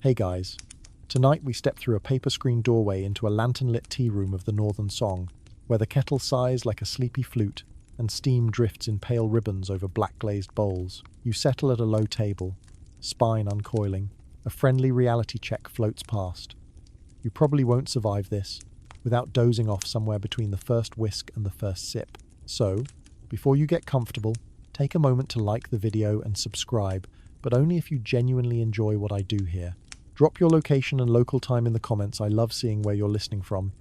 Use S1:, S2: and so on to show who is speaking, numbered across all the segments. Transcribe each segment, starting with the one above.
S1: Hey guys, tonight we step through a paper screen doorway into a lantern-lit tea room of the Northern Song, where the kettle sighs like a sleepy flute and steam drifts in pale ribbons over black-glazed bowls. You settle at a low table, spine uncoiling. A friendly reality check floats past. You probably won't survive this without dozing off somewhere between the first whisk and the first sip. So, before you get comfortable, take a moment to like the video and subscribe, but only if you genuinely enjoy what I do here. Drop your location and local time in the comments. I love seeing where you're listening from.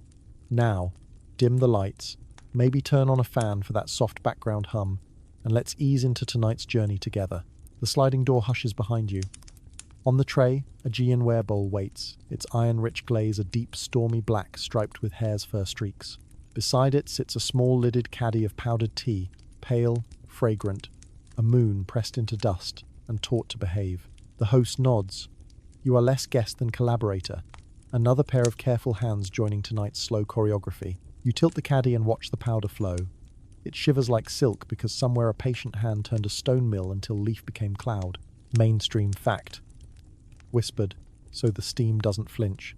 S1: Now, dim the lights, maybe turn on a fan for that soft background hum, and let's ease into tonight's journey together. The sliding door hushes behind you. On the tray, a Jian ware bowl waits, its iron-rich glaze a deep, stormy black striped with hare's fur streaks. Beside it sits a small-lidded caddy of powdered tea, pale, fragrant, a moon pressed into dust and taught to behave. The host nods. You are less guest than collaborator, another pair of careful hands joining tonight's slow choreography. You tilt the caddy and watch the powder flow. It shivers like silk because somewhere a patient hand turned a stone mill until leaf became cloud. Mainstream fact. Whispered, so the steam doesn't flinch.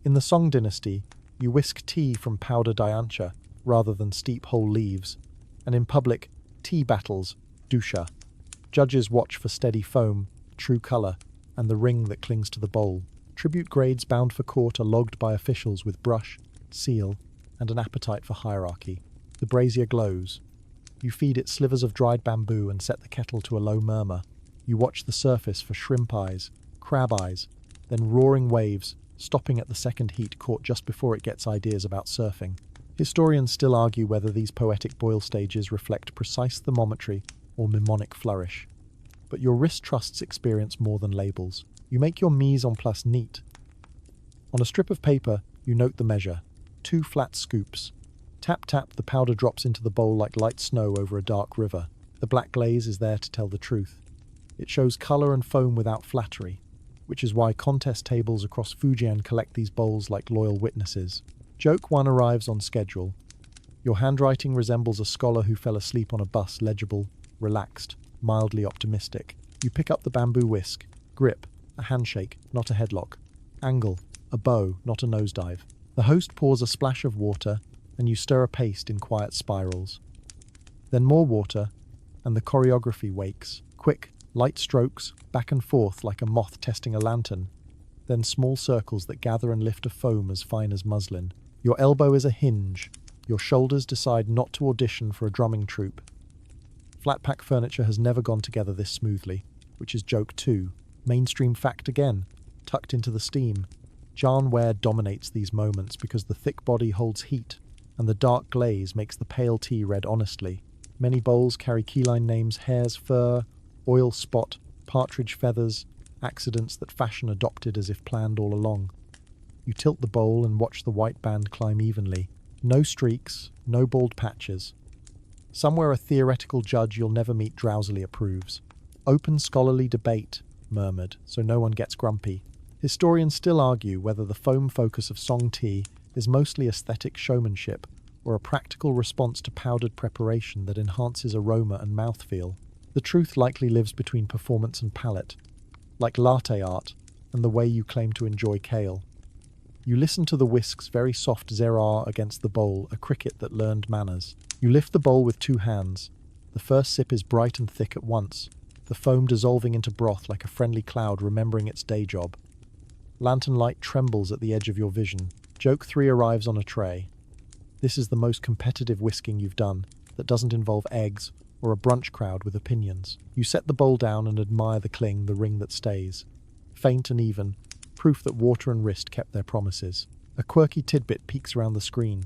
S1: In the Song dynasty, you whisk tea from powder doucha rather than steep whole leaves, and in public, tea battles, doucha. Judges watch for steady foam, true colour, and the ring that clings to the bowl. Tribute grades bound for court are logged by officials with brush, seal, and an appetite for hierarchy. The brazier glows. You feed it slivers of dried bamboo and set the kettle to a low murmur. You watch the surface for shrimp eyes, crab eyes, then roaring waves, stopping at the second heat caught just before it gets ideas about surfing. Historians still argue whether these poetic boil stages reflect precise thermometry or mnemonic flourish. But your wrist trusts experience more than labels. You make your mise en place neat. On a strip of paper, you note the measure. 2 flat scoops. Tap tap, the powder drops into the bowl like light snow over a dark river. The black glaze is there to tell the truth. It shows colour and foam without flattery, which is why contest tables across Jian collect these bowls like loyal witnesses. Joke 1 arrives on schedule. Your handwriting resembles a scholar who fell asleep on a bus, legible, relaxed, mildly optimistic. You pick up the bamboo whisk. Grip, a handshake, not a headlock. Angle, a bow, not a nosedive. The host pours a splash of water, and you stir a paste in quiet spirals. Then more water, and the choreography wakes. Quick, light strokes, back and forth like a moth testing a lantern. Then small circles that gather and lift a foam as fine as muslin. Your elbow is a hinge. Your shoulders decide not to audition for a drumming troupe. Flat pack furniture has never gone together this smoothly, which is joke 2. Mainstream fact again, tucked into the steam. Jian ware dominates these moments because the thick body holds heat, and the dark glaze makes the pale tea read honestly. Many bowls carry keyline names: hare's fur, oil spot, partridge feathers, accidents that fashion adopted as if planned all along. You tilt the bowl and watch the white band climb evenly. No streaks, no bald patches. Somewhere a theoretical judge you'll never meet drowsily approves. Open scholarly debate, murmured, so no one gets grumpy. Historians still argue whether the foam focus of Song tea is mostly aesthetic showmanship or a practical response to powdered preparation that enhances aroma and mouthfeel. The truth likely lives between performance and palate, like latte art and the way you claim to enjoy kale. You listen to the whisk's very soft zerar against the bowl, a cricket that learned manners. You lift the bowl with 2 hands. The first sip is bright and thick at once, the foam dissolving into broth like a friendly cloud remembering its day job. Lantern light trembles at the edge of your vision. Joke 3 arrives on a tray. This is the most competitive whisking you've done, that doesn't involve eggs or a brunch crowd with opinions. You set the bowl down and admire the cling, the ring that stays. Faint and even, proof that water and wrist kept their promises. A quirky tidbit peeks around the screen.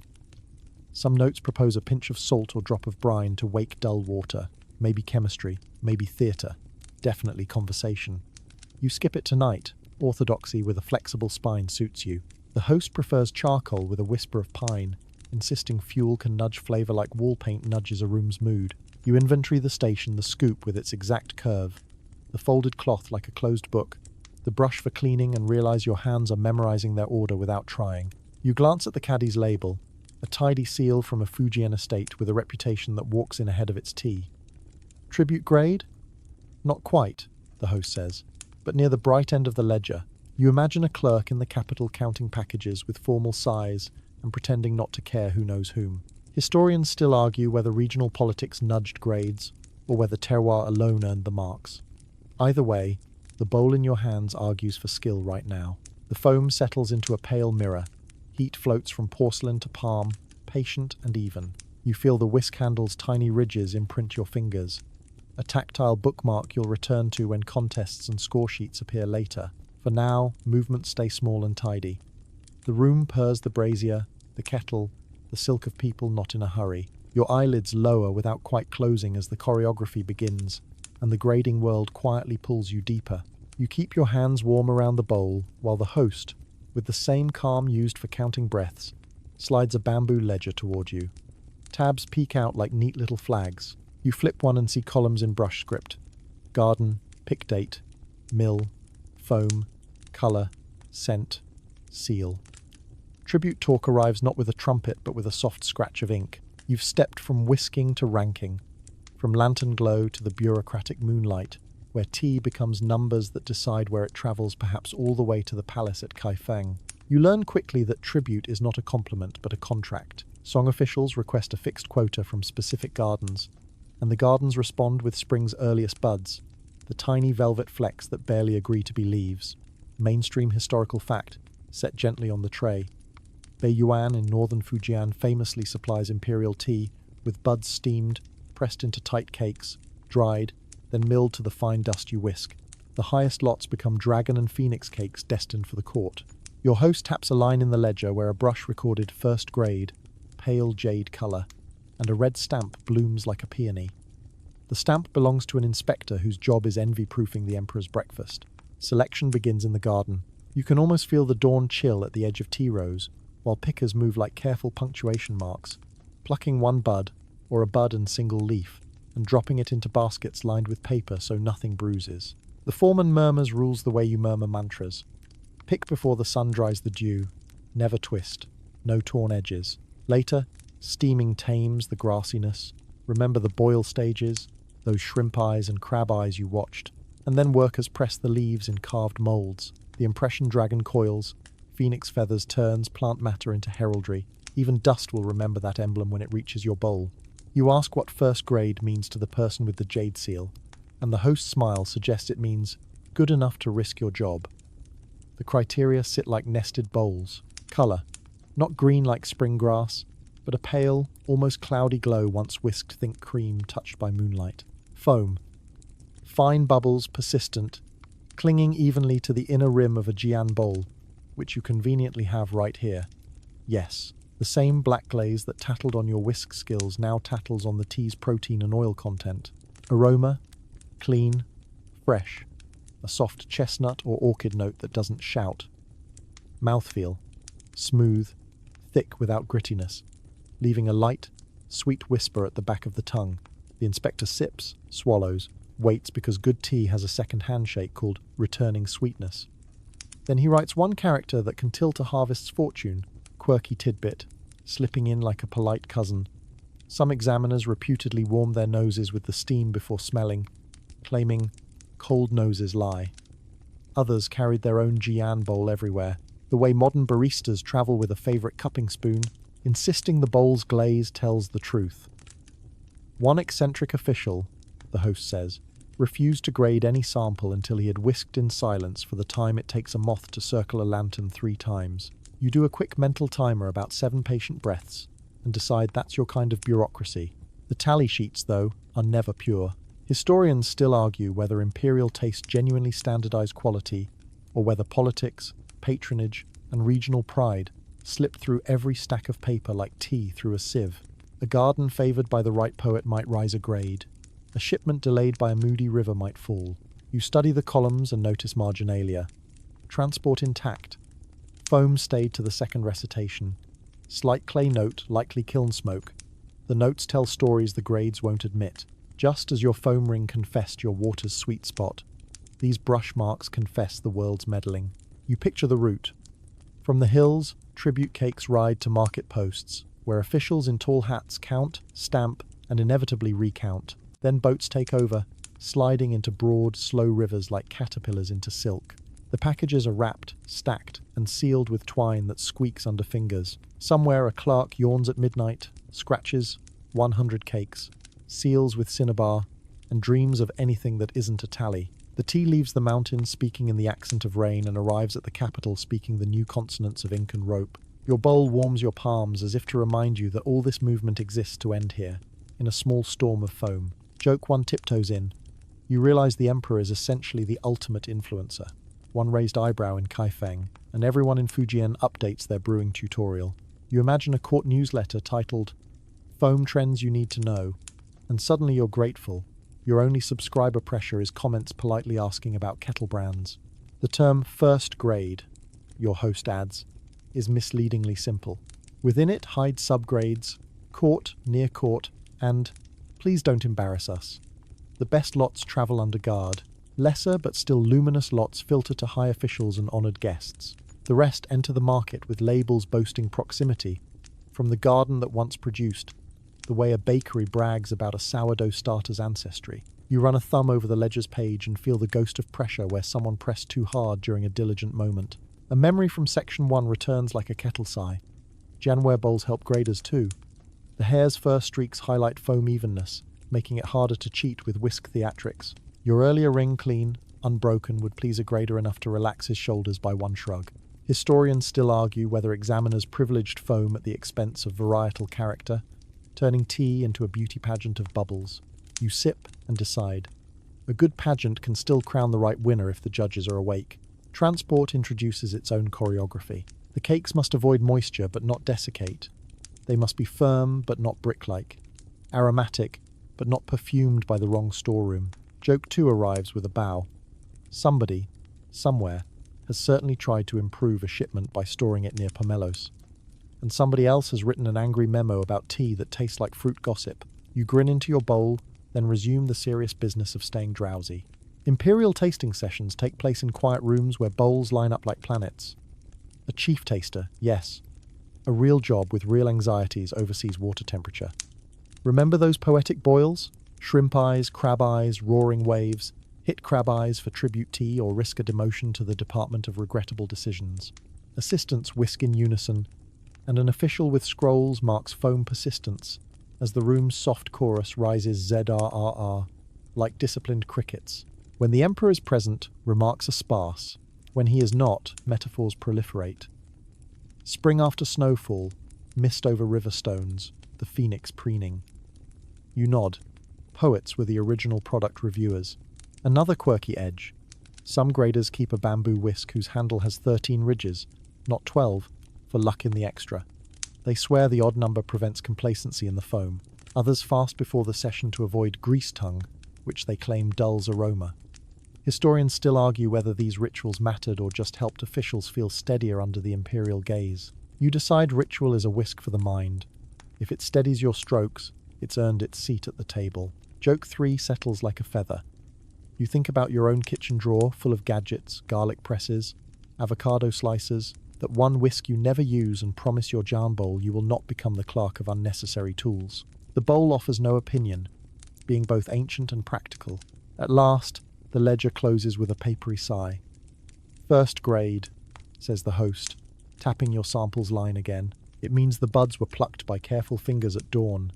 S1: Some notes propose a pinch of salt or drop of brine to wake dull water. Maybe chemistry, maybe theatre, definitely conversation. You skip it tonight. Orthodoxy with a flexible spine suits you. The host prefers charcoal with a whisper of pine, insisting fuel can nudge flavour like wall paint nudges a room's mood. You inventory the station, the scoop with its exact curve, the folded cloth like a closed book, the brush for cleaning, and realise your hands are memorising their order without trying. You glance at the caddy's label, a tidy seal from a Fujian estate with a reputation that walks in ahead of its tea. Tribute grade? Not quite, the host says, but near the bright end of the ledger. You imagine a clerk in the capital counting packages with formal sighs and pretending not to care who knows whom. Historians still argue whether regional politics nudged grades or whether terroir alone earned the marks. Either way, the bowl in your hands argues for skill right now. The foam settles into a pale mirror. Heat floats from porcelain to palm, patient and even. You feel the whisk handle's tiny ridges imprint your fingers, a tactile bookmark you'll return to when contests and score sheets appear later. For now, movements stay small and tidy. The room purrs the brazier, the kettle, the silk of people not in a hurry. Your eyelids lower without quite closing as the choreography begins, and the grading world quietly pulls you deeper. You keep your hands warm around the bowl, while the host, with the same calm used for counting breaths, slides a bamboo ledger toward you. Tabs peek out like neat little flags. You flip one and see columns in brush script. Garden, pick date, mill, foam, colour, scent, seal. Tribute talk arrives not with a trumpet but with a soft scratch of ink. You've stepped from whisking to ranking, from lantern glow to the bureaucratic moonlight, where tea becomes numbers that decide where it travels, perhaps all the way to the palace at Kaifeng. You learn quickly that tribute is not a compliment but a contract. Song officials request a fixed quota from specific gardens, and the gardens respond with spring's earliest buds, the tiny velvet flecks that barely agree to be leaves. Mainstream historical fact, set gently on the tray. Beiyuan in northern Fujian famously supplies imperial tea, with buds steamed, pressed into tight cakes, dried, then milled to the fine dust you whisk. The highest lots become dragon and phoenix cakes destined for the court. Your host taps a line in the ledger where a brush recorded first grade, pale jade colour, and a red stamp blooms like a peony. The stamp belongs to an inspector whose job is envy-proofing the emperor's breakfast. Selection begins in the garden. You can almost feel the dawn chill at the edge of tea rows, while pickers move like careful punctuation marks, plucking one bud, or a bud and single leaf, and dropping it into baskets lined with paper so nothing bruises. The foreman murmurs rules the way you murmur mantras. Pick before the sun dries the dew. Never twist. No torn edges. Later, steaming tames the grassiness. Remember the boil stages, those shrimp eyes and crab eyes you watched. And then workers press the leaves in carved moulds. The impression dragon coils, phoenix feathers turns plant matter into heraldry. Even dust will remember that emblem when it reaches your bowl. You ask what first grade means to the person with the jade seal, and the host's smile suggests it means good enough to risk your job. The criteria sit like nested bowls. Colour, not green like spring grass, but a pale, almost cloudy glow once whisked think cream touched by moonlight. Foam, fine bubbles persistent, clinging evenly to the inner rim of a Jian bowl, which you conveniently have right here. Yes, the same black glaze that tattled on your whisk skills now tattles on the tea's protein and oil content. Aroma, clean, fresh, a soft chestnut or orchid note that doesn't shout. Mouthfeel, smooth, thick without grittiness, leaving a light, sweet whisper at the back of the tongue. The inspector sips, swallows, waits because good tea has a second handshake called returning sweetness. Then he writes one character that can tilt a harvest's fortune, quirky tidbit, slipping in like a polite cousin. Some examiners reputedly warm their noses with the steam before smelling, claiming cold noses lie. Others carried their own Jian bowl everywhere, the way modern baristas travel with a favourite cupping spoon, insisting the bowl's glaze tells the truth. One eccentric official, the host says, refused to grade any sample until he had whisked in silence for the time it takes a moth to circle a lantern 3 times. You do a quick mental timer about 7 patient breaths and decide that's your kind of bureaucracy. The tally sheets, though, are never pure. Historians still argue whether imperial taste genuinely standardized quality or whether politics, patronage, and regional pride slip through every stack of paper like tea through a sieve. A garden favored by the right poet might rise a grade. A shipment delayed by a moody river might fall. You study the columns and notice marginalia. Transport intact. Foam stayed to the second recitation. Slight clay note, likely kiln smoke. The notes tell stories the grades won't admit. Just as your foam ring confessed your water's sweet spot, these brush marks confess the world's meddling. You picture the route. From the hills, tribute cakes ride to market posts, where officials in tall hats count, stamp, and inevitably recount. Then boats take over, sliding into broad, slow rivers like caterpillars into silk. The packages are wrapped, stacked, and sealed with twine that squeaks under fingers. Somewhere a clerk yawns at midnight, scratches 100 cakes, seals with cinnabar, and dreams of anything that isn't a tally. The tea leaves the mountain speaking in the accent of rain and arrives at the capital speaking the new consonants of ink and rope. Your bowl warms your palms as if to remind you that all this movement exists to end here, in a small storm of foam. Joke 1 tiptoes in. You realize the emperor is essentially the ultimate influencer. One raised eyebrow in Kaifeng, and everyone in Fujian updates their brewing tutorial. You imagine a court newsletter titled, "Foam Trends You Need to Know," and suddenly you're grateful. Your only subscriber pressure is comments politely asking about kettle brands. The term first grade, your host adds, is misleadingly simple. Within it hide subgrades, court, near court, and please don't embarrass us. The best lots travel under guard. Lesser but still luminous lots filter to high officials and honoured guests. The rest enter the market with labels boasting proximity, from the garden that once produced, the way a bakery brags about a sourdough starter's ancestry. You run a thumb over the ledger's page and feel the ghost of pressure where someone pressed too hard during a diligent moment. A memory from Section 1 returns like a kettle sigh. Jian bowls help graders too. The hare's first streaks highlight foam evenness, making it harder to cheat with whisk theatrics. Your earlier ring, clean, unbroken, would please a grader enough to relax his shoulders by one shrug. Historians still argue whether examiners privileged foam at the expense of varietal character, turning tea into a beauty pageant of bubbles. You sip and decide. A good pageant can still crown the right winner if the judges are awake. Transport introduces its own choreography. The cakes must avoid moisture but not desiccate. They must be firm but not brick-like. Aromatic but not perfumed by the wrong storeroom. Joke 2 arrives with a bow. Somebody, somewhere, has certainly tried to improve a shipment by storing it near pomelos. And somebody else has written an angry memo about tea that tastes like fruit gossip. You grin into your bowl, then resume the serious business of staying drowsy. Imperial tasting sessions take place in quiet rooms where bowls line up like planets. A chief taster, yes. A real job with real anxieties oversees water temperature. Remember those poetic boils? Shrimp eyes, crab eyes, roaring waves. Hit crab eyes for tribute tea or risk a demotion to the Department of Regrettable Decisions. Assistants whisk in unison, and an official with scrolls marks foam persistence as the room's soft chorus rises ZRRR, like disciplined crickets. When the emperor is present, remarks are sparse. When he is not, metaphors proliferate. Spring after snowfall, mist over river stones, the phoenix preening. You nod. Poets were the original product reviewers. Another quirky edge. Some graders keep a bamboo whisk whose handle has 13 ridges, not 12, for luck in the extra. They swear the odd number prevents complacency in the foam. Others fast before the session to avoid grease tongue, which they claim dulls aroma. Historians still argue whether these rituals mattered or just helped officials feel steadier under the imperial gaze. You decide ritual is a whisk for the mind. If it steadies your strokes, it's earned its seat at the table. Joke 3 settles like a feather. You think about your own kitchen drawer full of gadgets, garlic presses, avocado slicers, that one whisk you never use, and promise your Jian bowl you will not become the clerk of unnecessary tools. The bowl offers no opinion, being both ancient and practical. At last, the ledger closes with a papery sigh. First grade, says the host, tapping your samples line again. It means the buds were plucked by careful fingers at dawn,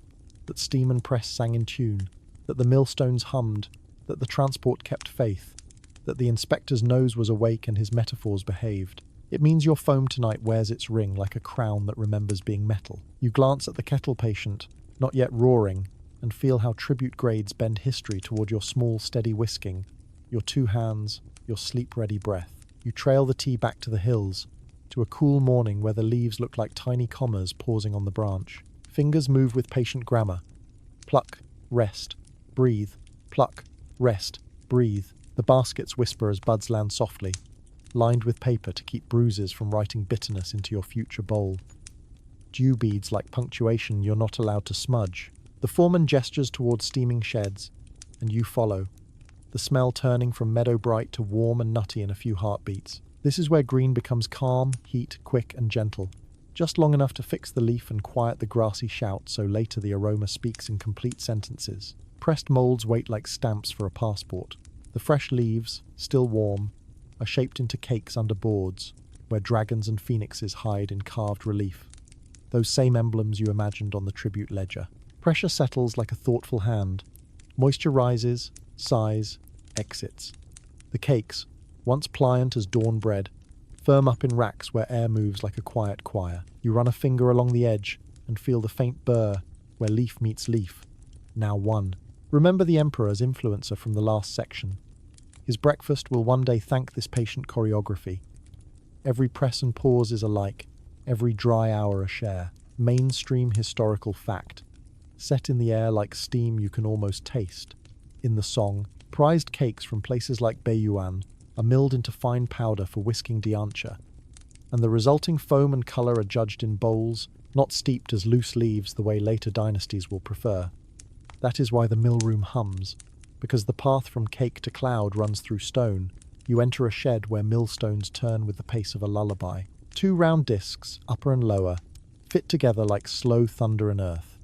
S1: that steam and press sang in tune, that the millstones hummed, that the transport kept faith, that the inspector's nose was awake and his metaphors behaved. It means your foam tonight wears its ring like a crown that remembers being metal. You glance at the kettle patient, not yet roaring, and feel how tribute grades bend history toward your small, steady whisking, your two hands, your sleep-ready breath. You trail the tea back to the hills, to a cool morning where the leaves look like tiny commas pausing on the branch. Fingers move with patient grammar. Pluck, rest, breathe, pluck, rest, breathe. The baskets whisper as buds land softly, lined with paper to keep bruises from writing bitterness into your future bowl. Dew beads like punctuation you're not allowed to smudge. The foreman gestures towards steaming sheds, and you follow, the smell turning from meadow bright to warm and nutty in a few heartbeats. This is where green becomes calm, heat, quick and gentle, just long enough to fix the leaf and quiet the grassy shout so later the aroma speaks in complete sentences. Pressed molds wait like stamps for a passport. The fresh leaves, still warm, are shaped into cakes under boards, where dragons and phoenixes hide in carved relief. Those same emblems you imagined on the tribute ledger. Pressure settles like a thoughtful hand. Moisture rises, sighs, exits. The cakes, once pliant as dawn bread, firm up in racks where air moves like a quiet choir. You run a finger along the edge and feel the faint burr where leaf meets leaf. Now one. Remember the emperor as influencer from the last section. His breakfast will one day thank this patient choreography. Every press and pause is alike, every dry hour a share. Mainstream historical fact. Set in the air like steam you can almost taste. In the song, prized cakes from places like Beiyuan are milled into fine powder for whisking doucha, and the resulting foam and colour are judged in bowls, not steeped as loose leaves the way later dynasties will prefer. That is why the mill room hums, because the path from cake to cloud runs through stone. You enter a shed where millstones turn with the pace of a lullaby. Two round discs, upper and lower, fit together like slow thunder and earth.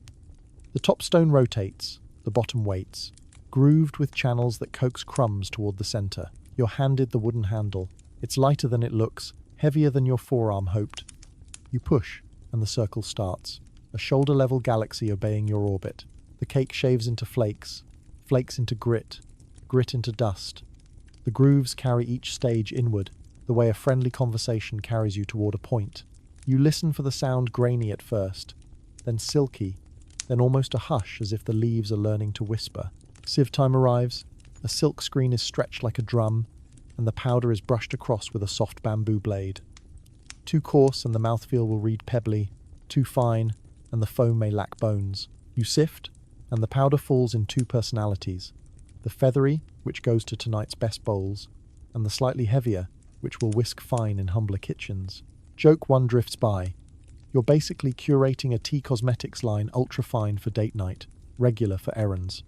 S1: The top stone rotates, the bottom waits, grooved with channels that coax crumbs toward the centre. You're handed the wooden handle. It's lighter than it looks, heavier than your forearm hoped. You push, and the circle starts, a shoulder-level galaxy obeying your orbit. The cake shaves into flakes, flakes into grit, grit into dust. The grooves carry each stage inward, the way a friendly conversation carries you toward a point. You listen for the sound grainy at first, then silky, then almost a hush as if the leaves are learning to whisper. Sieve time arrives. A silk screen is stretched like a drum, and the powder is brushed across with a soft bamboo blade. Too coarse and the mouthfeel will read pebbly, too fine and the foam may lack bones. You sift, and the powder falls in two personalities, the feathery, which goes to tonight's best bowls, and the slightly heavier, which will whisk fine in humbler kitchens. Joke one drifts by. You're basically curating a tea cosmetics line ultra-fine for date night, regular for errands.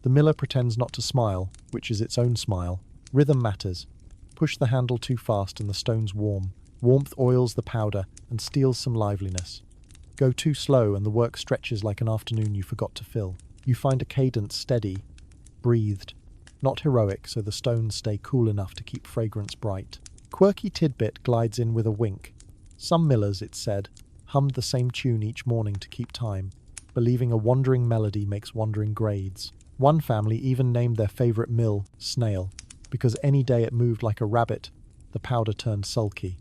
S1: The miller pretends not to smile, which is its own smile. Rhythm matters. Push the handle too fast and the stones warm. Warmth oils the powder and steals some liveliness. Go too slow and the work stretches like an afternoon you forgot to fill. You find a cadence steady, breathed, not heroic, so the stones stay cool enough to keep fragrance bright. Quirky tidbit glides in with a wink. Some millers, it's said, hummed the same tune each morning to keep time, believing a wandering melody makes wandering grades. One family even named their favourite mill Snail, because any day it moved like a rabbit, the powder turned sulky.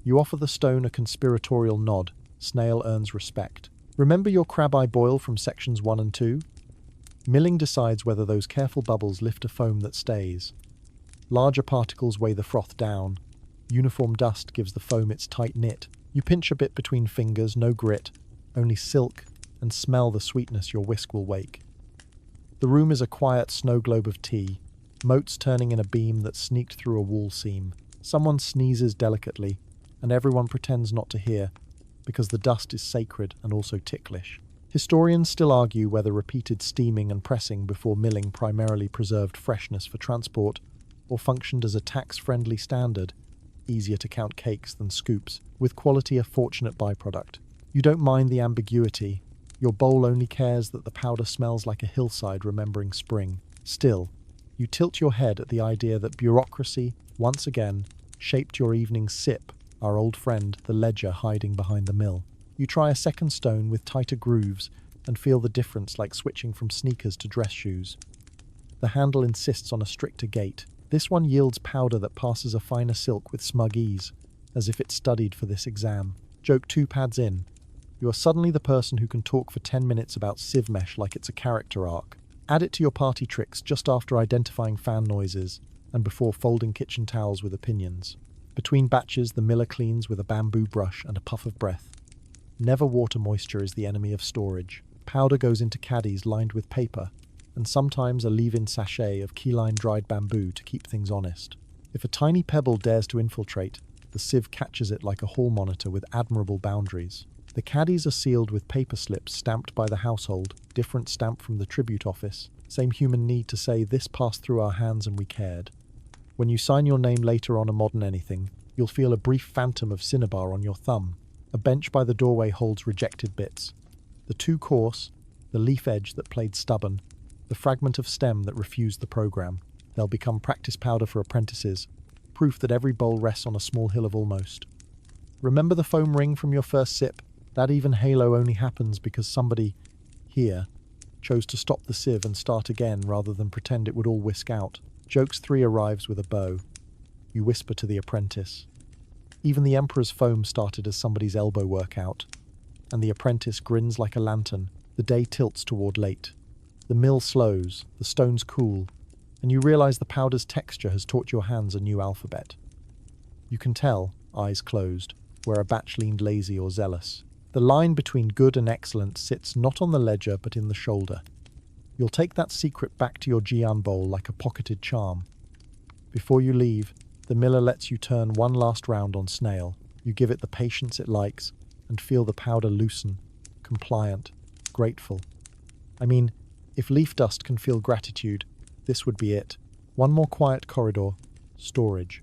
S1: You offer the stone a conspiratorial nod. Snail earns respect. Remember your crab-eye boil from sections 1 and 2? Milling decides whether those careful bubbles lift a foam that stays. Larger particles weigh the froth down. Uniform dust gives the foam its tight knit. You pinch a bit between fingers, no grit, only silk, and smell the sweetness your whisk will wake. The room is a quiet snow globe of tea, motes turning in a beam that sneaked through a wall seam. Someone sneezes delicately, and everyone pretends not to hear, because the dust is sacred and also ticklish. Historians still argue whether repeated steaming and pressing before milling primarily preserved freshness for transport, or functioned as a tax-friendly standard, easier to count cakes than scoops, with quality a fortunate byproduct. You don't mind the ambiguity. Your bowl only cares that the powder smells like a hillside remembering spring. Still, you tilt your head at the idea that bureaucracy, once again, shaped your evening sip, our old friend, the ledger hiding behind the mill. You try a second stone with tighter grooves and feel the difference like switching from sneakers to dress shoes. The handle insists on a stricter gait. This one yields powder that passes a finer silk with smug ease, as if it studied for this exam. Joke 2 pads in. You are suddenly the person who can talk for 10 minutes about sieve mesh like it's a character arc. Add it to your party tricks just after identifying fan noises and before folding kitchen towels with opinions. Between batches, the miller cleans with a bamboo brush and a puff of breath. Never water moisture is the enemy of storage. Powder goes into caddies lined with paper, and sometimes a leave-in sachet of keyline dried bamboo to keep things honest. If a tiny pebble dares to infiltrate, the sieve catches it like a hall monitor with admirable boundaries. The caddies are sealed with paper slips stamped by the household, different stamp from the tribute office, same human need to say this passed through our hands and we cared. When you sign your name later on a modern anything, you'll feel a brief phantom of cinnabar on your thumb. A bench by the doorway holds rejected bits. The too coarse, the leaf edge that played stubborn, the fragment of stem that refused the program. They'll become practice powder for apprentices, proof that every bowl rests on a small hill of almost. Remember the foam ring from your first sip? That even halo only happens because somebody here chose to stop the sieve and start again rather than pretend it would all whisk out. Jokes 3 arrives with a bow. You whisper to the apprentice. Even the Emperor's foam started as somebody's elbow workout, and the apprentice grins like a lantern. The day tilts toward late. The mill slows, the stones cool, and you realize the powder's texture has taught your hands a new alphabet. You can tell, eyes closed, where a batch leaned lazy or zealous. The line between good and excellent sits not on the ledger but in the shoulder. You'll take that secret back to your Jian bowl like a pocketed charm. Before you leave, the miller lets you turn one last round on snail. You give it the patience it likes and feel the powder loosen, compliant, grateful. I mean, if leaf dust can feel gratitude, this would be it. One more quiet corridor, storage.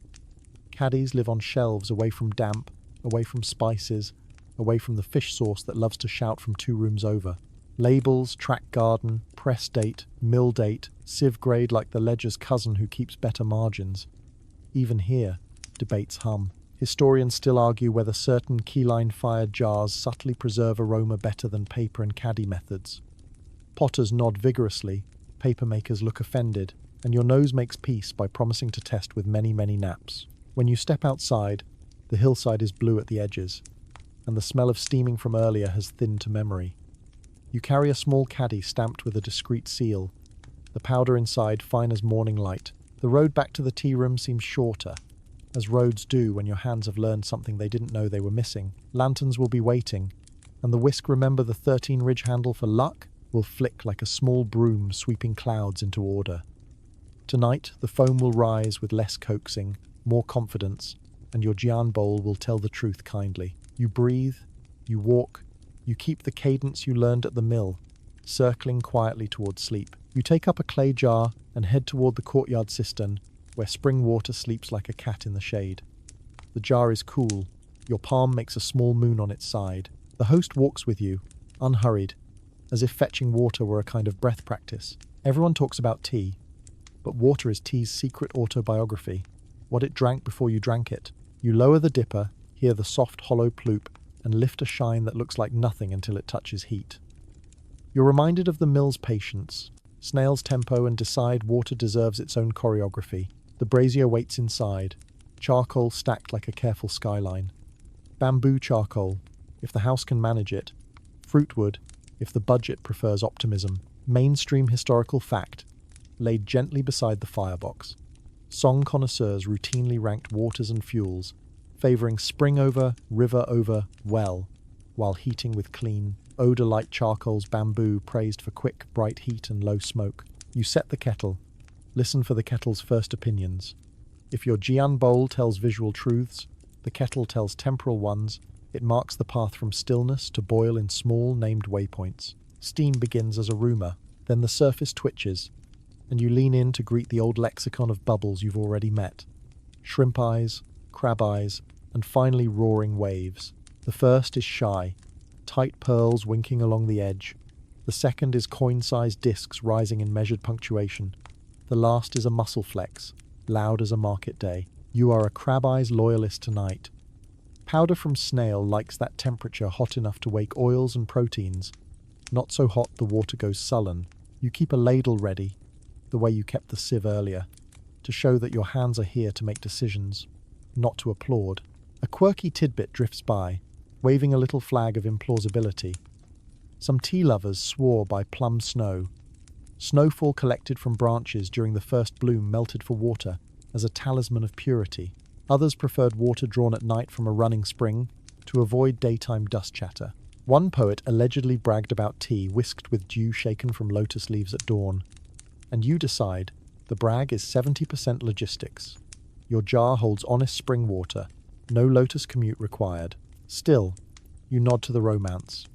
S1: Caddies live on shelves away from damp, away from spices, away from the fish sauce that loves to shout from 2 rooms over. Labels, track garden, press date, mill date, sieve grade like the ledger's cousin who keeps better margins. Even here, debates hum. Historians still argue whether certain keyline-fired jars subtly preserve aroma better than paper and caddy methods. Potters nod vigorously, papermakers look offended, and your nose makes peace by promising to test with many, many naps. When you step outside, the hillside is blue at the edges, and the smell of steaming from earlier has thinned to memory. You carry a small caddy stamped with a discreet seal, the powder inside fine as morning light. The road back to the tea room seems shorter, as roads do when your hands have learned something they didn't know they were missing. Lanterns will be waiting, and the whisk remember the 13 ridge handle for luck will flick like a small broom sweeping clouds into order. Tonight, the foam will rise with less coaxing, more confidence, and your Jian bowl will tell the truth kindly. You breathe, you walk, you keep the cadence you learned at the mill, circling quietly toward sleep. You take up a clay jar and head toward the courtyard cistern, where spring water sleeps like a cat in the shade. The jar is cool. Your palm makes a small moon on its side. The host walks with you, unhurried, as if fetching water were a kind of breath practice. Everyone talks about tea, but water is tea's secret autobiography, what it drank before you drank it. You lower the dipper, hear the soft hollow ploop, and lift a shine that looks like nothing until it touches heat. You're reminded of the mill's patience, snail's tempo, and decide water deserves its own choreography. The brazier waits inside, charcoal stacked like a careful skyline. Bamboo charcoal, if the house can manage it. Fruitwood, if the budget prefers optimism. Mainstream historical fact, laid gently beside the firebox. Song connoisseurs routinely ranked waters and fuels, favoring spring over, river over, well, while heating with clean, odor-light charcoals. Bamboo praised for quick, bright heat and low smoke. You set the kettle. Listen for the kettle's first opinions. If your Jian bowl tells visual truths, the kettle tells temporal ones. It marks the path from stillness to boil in small, named waypoints. Steam begins as a rumor, then the surface twitches, and you lean in to greet the old lexicon of bubbles you've already met. Shrimp eyes, crab eyes, and finally roaring waves. The first is shy, tight pearls winking along the edge. The second is coin-sized discs rising in measured punctuation. The last is a muscle flex, loud as a market day. You are a crab eyes loyalist tonight. Powder from snail likes that temperature hot enough to wake oils and proteins. Not so hot the water goes sullen. You keep a ladle ready, the way you kept the sieve earlier, to show that your hands are here to make decisions, not to applaud. A quirky tidbit drifts by, waving a little flag of implausibility. Some tea lovers swore by plum snow. Snowfall collected from branches during the first bloom melted for water as a talisman of purity. Others preferred water drawn at night from a running spring to avoid daytime dust chatter. One poet allegedly bragged about tea whisked with dew shaken from lotus leaves at dawn. And you decide, the brag is 70% logistics. Your jar holds honest spring water, no lotus commute required. Still, you nod to the romance.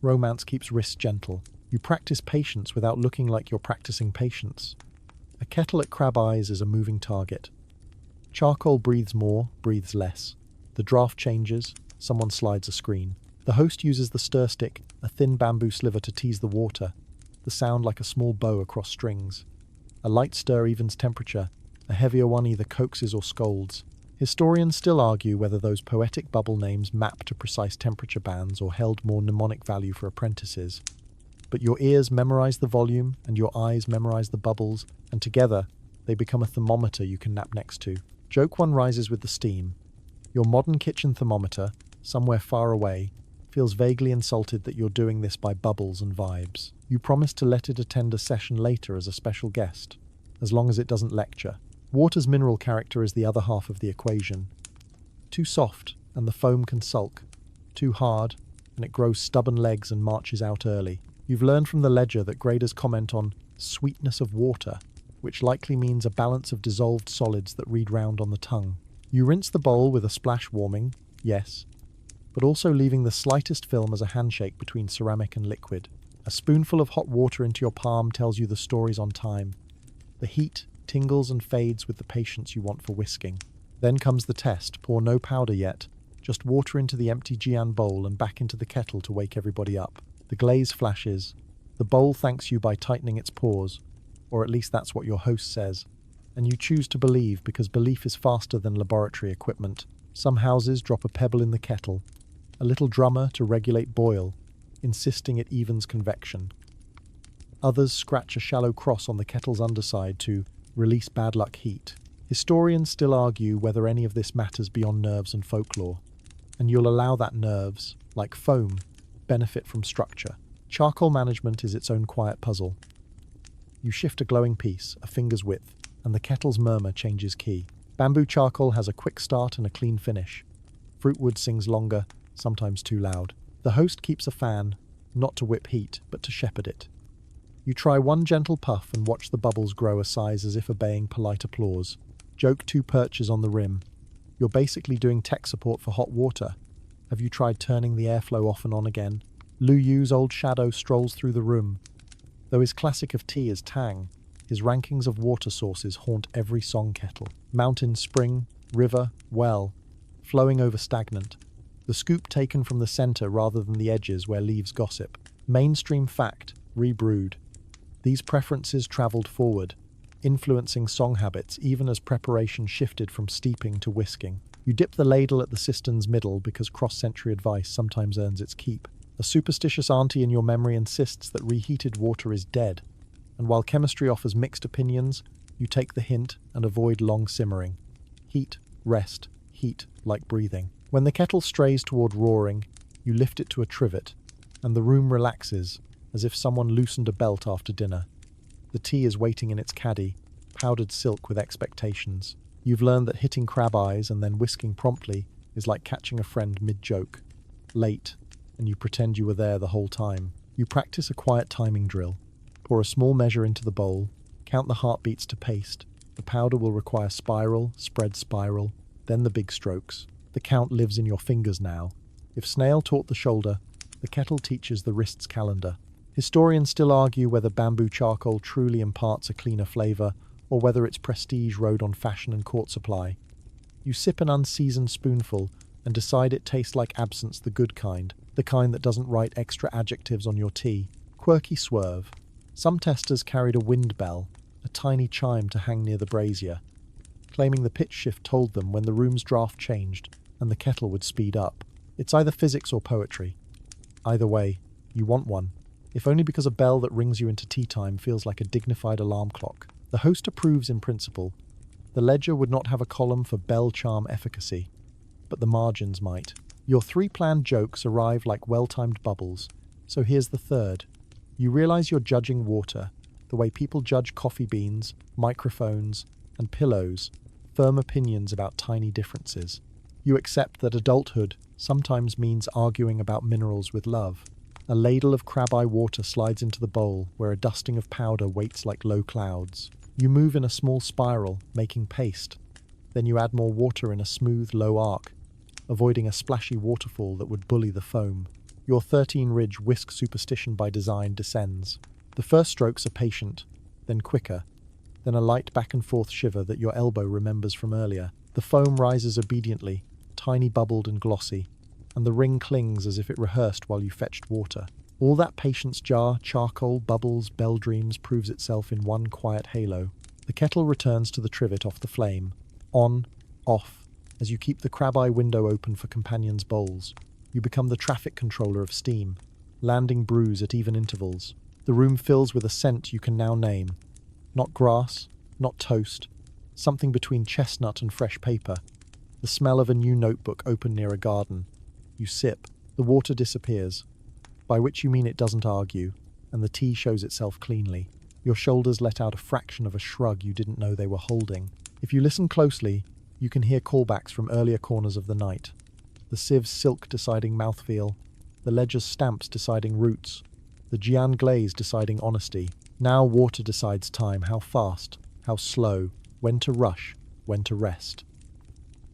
S1: Romance keeps wrists gentle. You practice patience without looking like you're practicing patience. A kettle at crab eyes is a moving target. Charcoal breathes more, breathes less. The draft changes, someone slides a screen. The host uses the stir stick, a thin bamboo sliver to tease the water, the sound like a small bow across strings. A light stir evens temperature, A heavier one either coaxes or scolds. Historians still argue whether those poetic bubble names map to precise temperature bands or held more mnemonic value for apprentices. But your ears memorize the volume and your eyes memorize the bubbles, and together they become a thermometer you can nap next to. Joke 1 rises with the steam. Your modern kitchen thermometer, somewhere far away, feels vaguely insulted that you're doing this by bubbles and vibes. You promise to let it attend a session later as a special guest, as long as it doesn't lecture. Water's mineral character is the other half of the equation. Too soft, and the foam can sulk. Too hard, and it grows stubborn legs and marches out early. You've learned from the ledger that graders comment on sweetness of water, which likely means a balance of dissolved solids that read round on the tongue. You rinse the bowl with a splash warming, yes, but also leaving the slightest film as a handshake between ceramic and liquid. A spoonful of hot water into your palm tells you the story's on time. The heat tingles and fades with the patience you want for whisking. Then comes the test. Pour no powder yet, just water into the empty Jian bowl and back into the kettle to wake everybody up. The glaze flashes. The bowl thanks you by tightening its pores, or at least that's what your host says. And you choose to believe because belief is faster than laboratory equipment. Some houses drop a pebble in the kettle, a little drummer to regulate boil, insisting it evens convection. Others scratch a shallow cross on the kettle's underside to release bad luck heat. Historians still argue whether any of this matters beyond nerves and folklore, and you'll allow that nerves, like foam, benefit from structure. Charcoal management is its own quiet puzzle. You shift a glowing piece, a finger's width, and the kettle's murmur changes key. Bamboo charcoal has a quick start and a clean finish. Fruitwood sings longer, sometimes too loud. The host keeps a fan, not to whip heat, but to shepherd it. You try one gentle puff and watch the bubbles grow a size as if obeying polite applause. Joke 2 perches on the rim. You're basically doing tech support for hot water. Have you tried turning the airflow off and on again? Lu Yu's old shadow strolls through the room. Though his classic of tea is tang, his rankings of water sources haunt every song kettle. Mountain, spring, river, well, flowing over stagnant. The scoop taken from the center rather than the edges where leaves gossip. Mainstream fact, rebrewed. These preferences traveled forward, influencing song habits even as preparation shifted from steeping to whisking. You dip the ladle at the cistern's middle because cross-century advice sometimes earns its keep. A superstitious auntie in your memory insists that reheated water is dead, and while chemistry offers mixed opinions, you take the hint and avoid long simmering. Heat, rest, heat, like breathing. When the kettle strays toward roaring, you lift it to a trivet, and the room relaxes, as if someone loosened a belt after dinner. The tea is waiting in its caddy, powdered silk with expectations. You've learned that hitting crab eyes and then whisking promptly is like catching a friend mid-joke. Late, and you pretend you were there the whole time. You practice a quiet timing drill. Pour a small measure into the bowl, count the heartbeats to paste. The powder will require spiral, spread spiral, then the big strokes. The count lives in your fingers now. If snail taught the shoulder, the kettle teaches the wrist's calendar. Historians still argue whether bamboo charcoal truly imparts a cleaner flavor, or whether its prestige rode on fashion and court supply. You sip an unseasoned spoonful and decide it tastes like absence, the good kind, the kind that doesn't write extra adjectives on your tea. Quirky swerve. Some testers carried a wind bell, a tiny chime to hang near the brazier, claiming the pitch shift told them when the room's draft changed and the kettle would speed up. It's either physics or poetry. Either way, you want one, if only because a bell that rings you into tea time feels like a dignified alarm clock. The host approves in principle. The ledger would not have a column for bell charm efficacy, but the margins might. Your 3 planned jokes arrive like well-timed bubbles, so here's the third. You realize you're judging water, the way people judge coffee beans, microphones, and pillows, firm opinions about tiny differences. You accept that adulthood sometimes means arguing about minerals with love. A ladle of crab-eye water slides into the bowl, where a dusting of powder waits like low clouds. You move in a small spiral, making paste. Then you add more water in a smooth, low arc, avoiding a splashy waterfall that would bully the foam. Your 13-ridge whisk superstition by design descends. The first strokes are patient, then quicker, then a light back-and-forth shiver that your elbow remembers from earlier. The foam rises obediently, tiny bubbled and glossy, and the ring clings as if it rehearsed while you fetched water. All that patience jar, charcoal, bubbles, bell dreams proves itself in one quiet halo. The kettle returns to the trivet off the flame. On, off, as you keep the crab-eye window open for companions' bowls. You become the traffic controller of steam, landing brews at even intervals. The room fills with a scent you can now name. Not grass, not toast, something between chestnut and fresh paper. The smell of a new notebook open near a garden. You sip, the water disappears, by which you mean it doesn't argue, and the tea shows itself cleanly. Your shoulders let out a fraction of a shrug you didn't know they were holding. If you listen closely, you can hear callbacks from earlier corners of the night. The sieve's silk deciding mouthfeel, the ledger's stamps deciding roots, the Jian glaze deciding honesty. Now water decides time, how fast, how slow, when to rush, when to rest.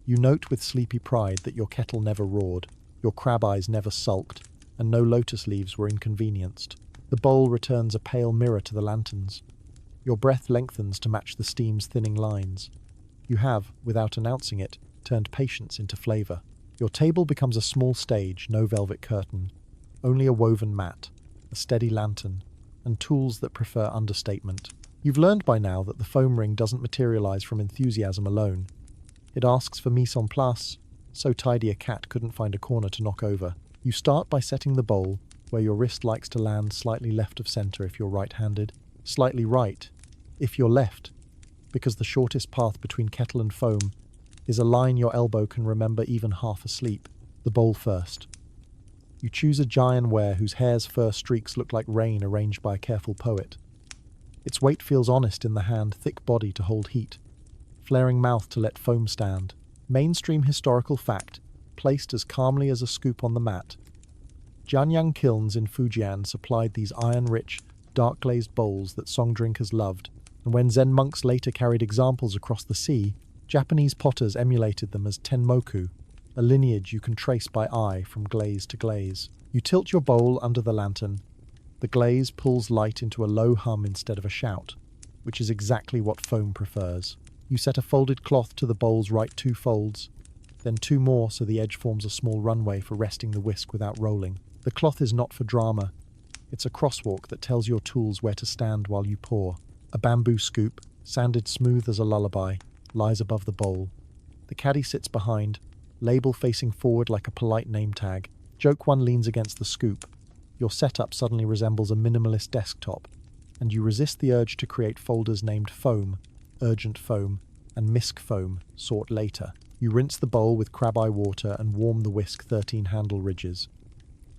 S1: You note with sleepy pride that your kettle never roared, your crab eyes never sulked, and no lotus leaves were inconvenienced. The bowl returns a pale mirror to the lanterns. Your breath lengthens to match the steam's thinning lines. You have, without announcing it, turned patience into flavour. Your table becomes a small stage, no velvet curtain, only a woven mat, a steady lantern, and tools that prefer understatement. You've learned by now that the foam ring doesn't materialise from enthusiasm alone. It asks for mise en place, so tidy a cat couldn't find a corner to knock over. You start by setting the bowl where your wrist likes to land slightly left of centre if you're right-handed, slightly right if you're left, because the shortest path between kettle and foam is a line your elbow can remember even half asleep. The bowl first. You choose a Jian ware whose hair's first streaks look like rain arranged by a careful poet. Its weight feels honest in the hand, thick body to hold heat, flaring mouth to let foam stand. Mainstream historical fact, placed as calmly as a scoop on the mat. Jianyang kilns in Fujian supplied these iron-rich, dark-glazed bowls that song drinkers loved, and when Zen monks later carried examples across the sea, Japanese potters emulated them as tenmoku, a lineage you can trace by eye from glaze to glaze. You tilt your bowl under the lantern. The glaze pulls light into a low hum instead of a shout, which is exactly what foam prefers. You set a folded cloth to the bowl's right 2 folds, then 2 more so the edge forms a small runway for resting the whisk without rolling. The cloth is not for drama. It's a crosswalk that tells your tools where to stand while you pour. A bamboo scoop, sanded smooth as a lullaby, lies above the bowl. The caddy sits behind, label facing forward like a polite name tag. Joke one leans against the scoop. Your setup suddenly resembles a minimalist desktop, and you resist the urge to create folders named foam, urgent foam, and misc foam, sought later. You rinse the bowl with crab-eye water and warm the whisk 13 handle ridges.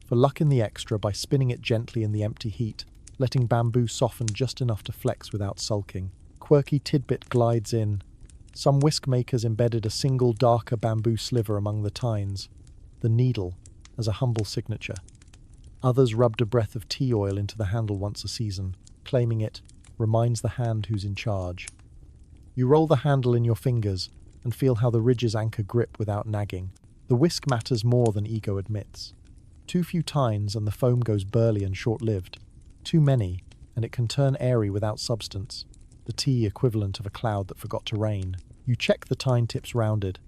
S1: For luck in the extra by spinning it gently in the empty heat, letting bamboo soften just enough to flex without sulking. Quirky tidbit glides in. Some whisk makers embedded a single darker bamboo sliver among the tines, the needle, as a humble signature. Others rubbed a breath of tea oil into the handle once a season, claiming it reminds the hand who's in charge. You roll the handle in your fingers and feel how the ridges anchor grip without nagging. The whisk matters more than ego admits. Too few tines and the foam goes burly and short-lived. Too many, and it can turn airy without substance, the tea equivalent of a cloud that forgot to rain. You check the tine tips rounded,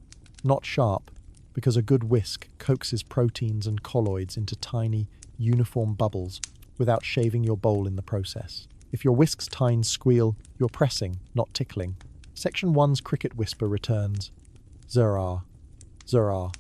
S1: not sharp, because a good whisk coaxes proteins and colloids into tiny, uniform bubbles without shaving your bowl in the process. If your whisk's tines squeal, you're pressing, not tickling. Section 1's cricket whisper returns. Zurrah, zurrah,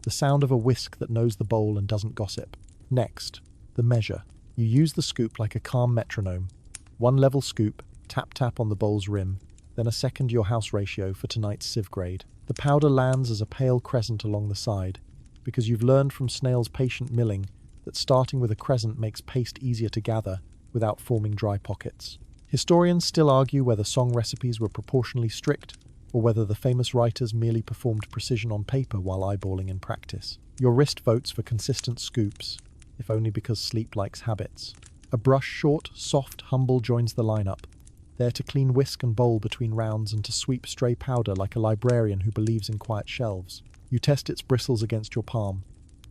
S1: the sound of a whisk that knows the bowl and doesn't gossip. Next, the measure. You use the scoop like a calm metronome. 1 level scoop, tap-tap on the bowl's rim, then a second your house ratio for tonight's sieve grade. The powder lands as a pale crescent along the side, because you've learned from Snail's patient milling that starting with a crescent makes paste easier to gather without forming dry pockets. Historians still argue whether song recipes were proportionally strict, or whether the famous writers merely performed precision on paper while eyeballing in practice. Your wrist votes for consistent scoops, if only because sleep likes habits. A brush short, soft, humble joins the lineup, there to clean whisk and bowl between rounds and to sweep stray powder like a librarian who believes in quiet shelves. You test its bristles against your palm.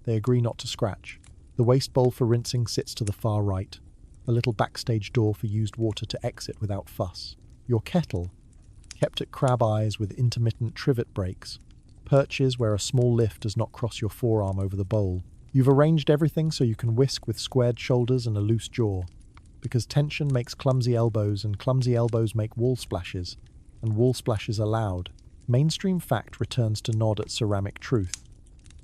S1: They agree not to scratch. The waste bowl for rinsing sits to the far right, a little backstage door for used water to exit without fuss. Your kettle, kept at crab eyes with intermittent trivet breaks, perches where a small lift does not cross your forearm over the bowl. You've arranged everything so you can whisk with squared shoulders and a loose jaw, because tension makes clumsy elbows and clumsy elbows make wall splashes, and wall splashes are loud. Mainstream fact returns to nod at ceramic truth.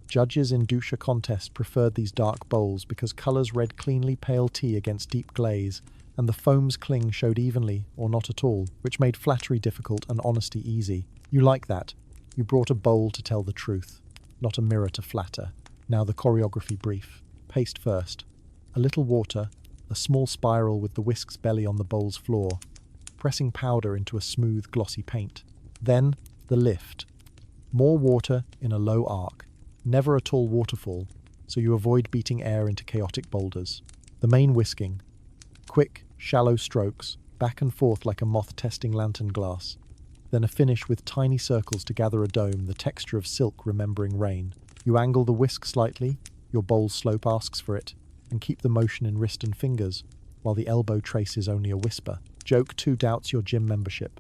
S1: Judges in doucha contests preferred these dark bowls because colours read cleanly pale tea against deep glaze, and the foam's cling showed evenly or not at all, which made flattery difficult and honesty easy. You like that. You brought a bowl to tell the truth, not a mirror to flatter. Now the choreography brief. Paste first. A little water, a small spiral with the whisk's belly on the bowl's floor, pressing powder into a smooth, glossy paint. Then, the lift. More water in a low arc. Never a tall waterfall, so you avoid beating air into chaotic boulders. The main whisking. Quick, shallow strokes, back and forth like a moth testing lantern glass. Then a finish with tiny circles to gather a dome, the texture of silk remembering rain. You angle the whisk slightly, your bowl's slope asks for it, and keep the motion in wrist and fingers, while the elbow trace is only a whisper. Joke 2 doubts your gym membership.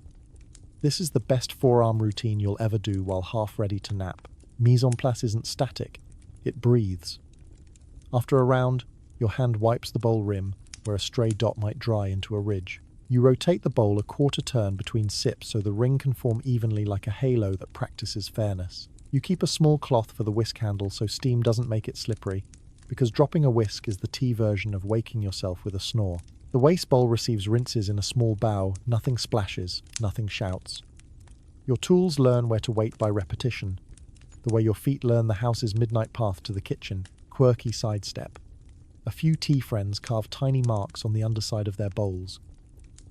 S1: This is the best forearm routine you'll ever do while half ready to nap. Mise en place isn't static, it breathes. After a round, your hand wipes the bowl rim, where a stray dot might dry into a ridge. You rotate the bowl a quarter turn between sips so the ring can form evenly like a halo that practices fairness. You keep a small cloth for the whisk handle so steam doesn't make it slippery, because dropping a whisk is the tea version of waking yourself with a snore. The waste bowl receives rinses in a small bow, nothing splashes, nothing shouts. Your tools learn where to wait by repetition, the way your feet learn the house's midnight path to the kitchen, quirky sidestep. A few tea friends carve tiny marks on the underside of their bowls.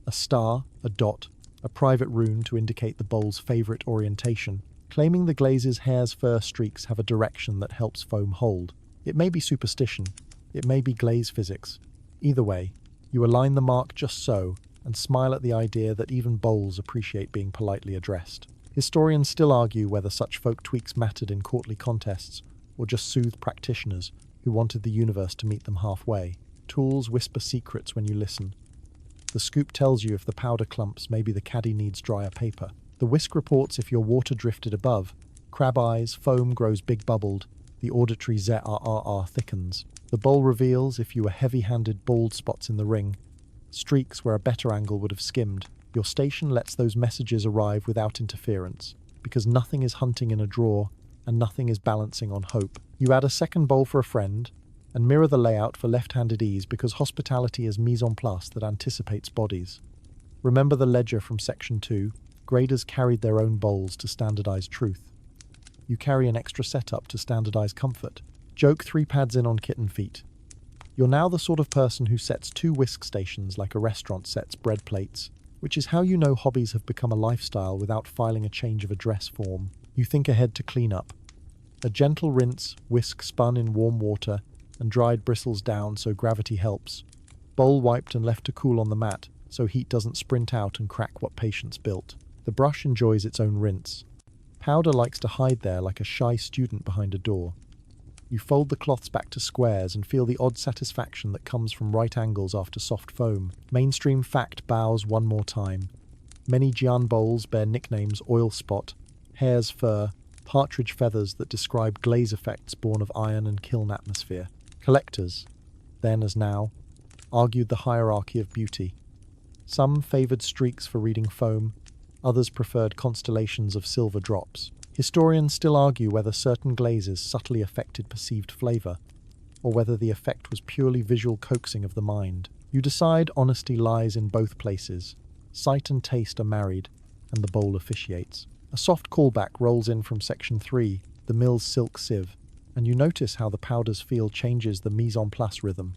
S1: A star, a dot, a private rune to indicate the bowl's favourite orientation, claiming the glaze's hair's fur streaks have a direction that helps foam hold. It may be superstition, it may be glaze physics. Either way, you align the mark just so, and smile at the idea that even bowls appreciate being politely addressed. Historians still argue whether such folk tweaks mattered in courtly contests, or just soothed practitioners who wanted the universe to meet them halfway. Tools whisper secrets when you listen. The scoop tells you if the powder clumps, maybe the caddy needs drier paper. The whisk reports if your water drifted above. Crab eyes, foam grows big bubbled, the auditory zrrr thickens. The bowl reveals if you were heavy-handed bald spots in the ring, streaks where a better angle would have skimmed. Your station lets those messages arrive without interference, because nothing is hunting in a drawer and nothing is balancing on hope. You add a second bowl for a friend, and mirror the layout for left-handed ease because hospitality is mise en place that anticipates bodies. Remember the ledger from section 2, graders carried their own bowls to standardize truth. You carry an extra setup to standardize comfort. Joke 3 pads in on kitten feet. You're now the sort of person who sets 2 whisk stations like a restaurant sets bread plates, which is how you know hobbies have become a lifestyle without filing a change of address form. You think ahead to clean up. A gentle rinse, whisk spun in warm water, and dried bristles down so gravity helps. Bowl wiped and left to cool on the mat, so heat doesn't sprint out and crack what patience built. The brush enjoys its own rinse. Powder likes to hide there like a shy student behind a door. You fold the cloths back to squares and feel the odd satisfaction that comes from right angles after soft foam. Mainstream fact bows one more time. Many Jian bowls bear nicknames oil spot, hare's fur, partridge feathers that describe glaze effects born of iron and kiln atmosphere. Collectors, then as now, argued the hierarchy of beauty. Some favoured streaks for reading foam, others preferred constellations of silver drops. Historians still argue whether certain glazes subtly affected perceived flavour, or whether the effect was purely visual coaxing of the mind. You decide honesty lies in both places. Sight and taste are married, and the bowl officiates. A soft callback rolls in from section 3, the mill's silk sieve, and you notice how the powder's feel changes the mise en place rhythm.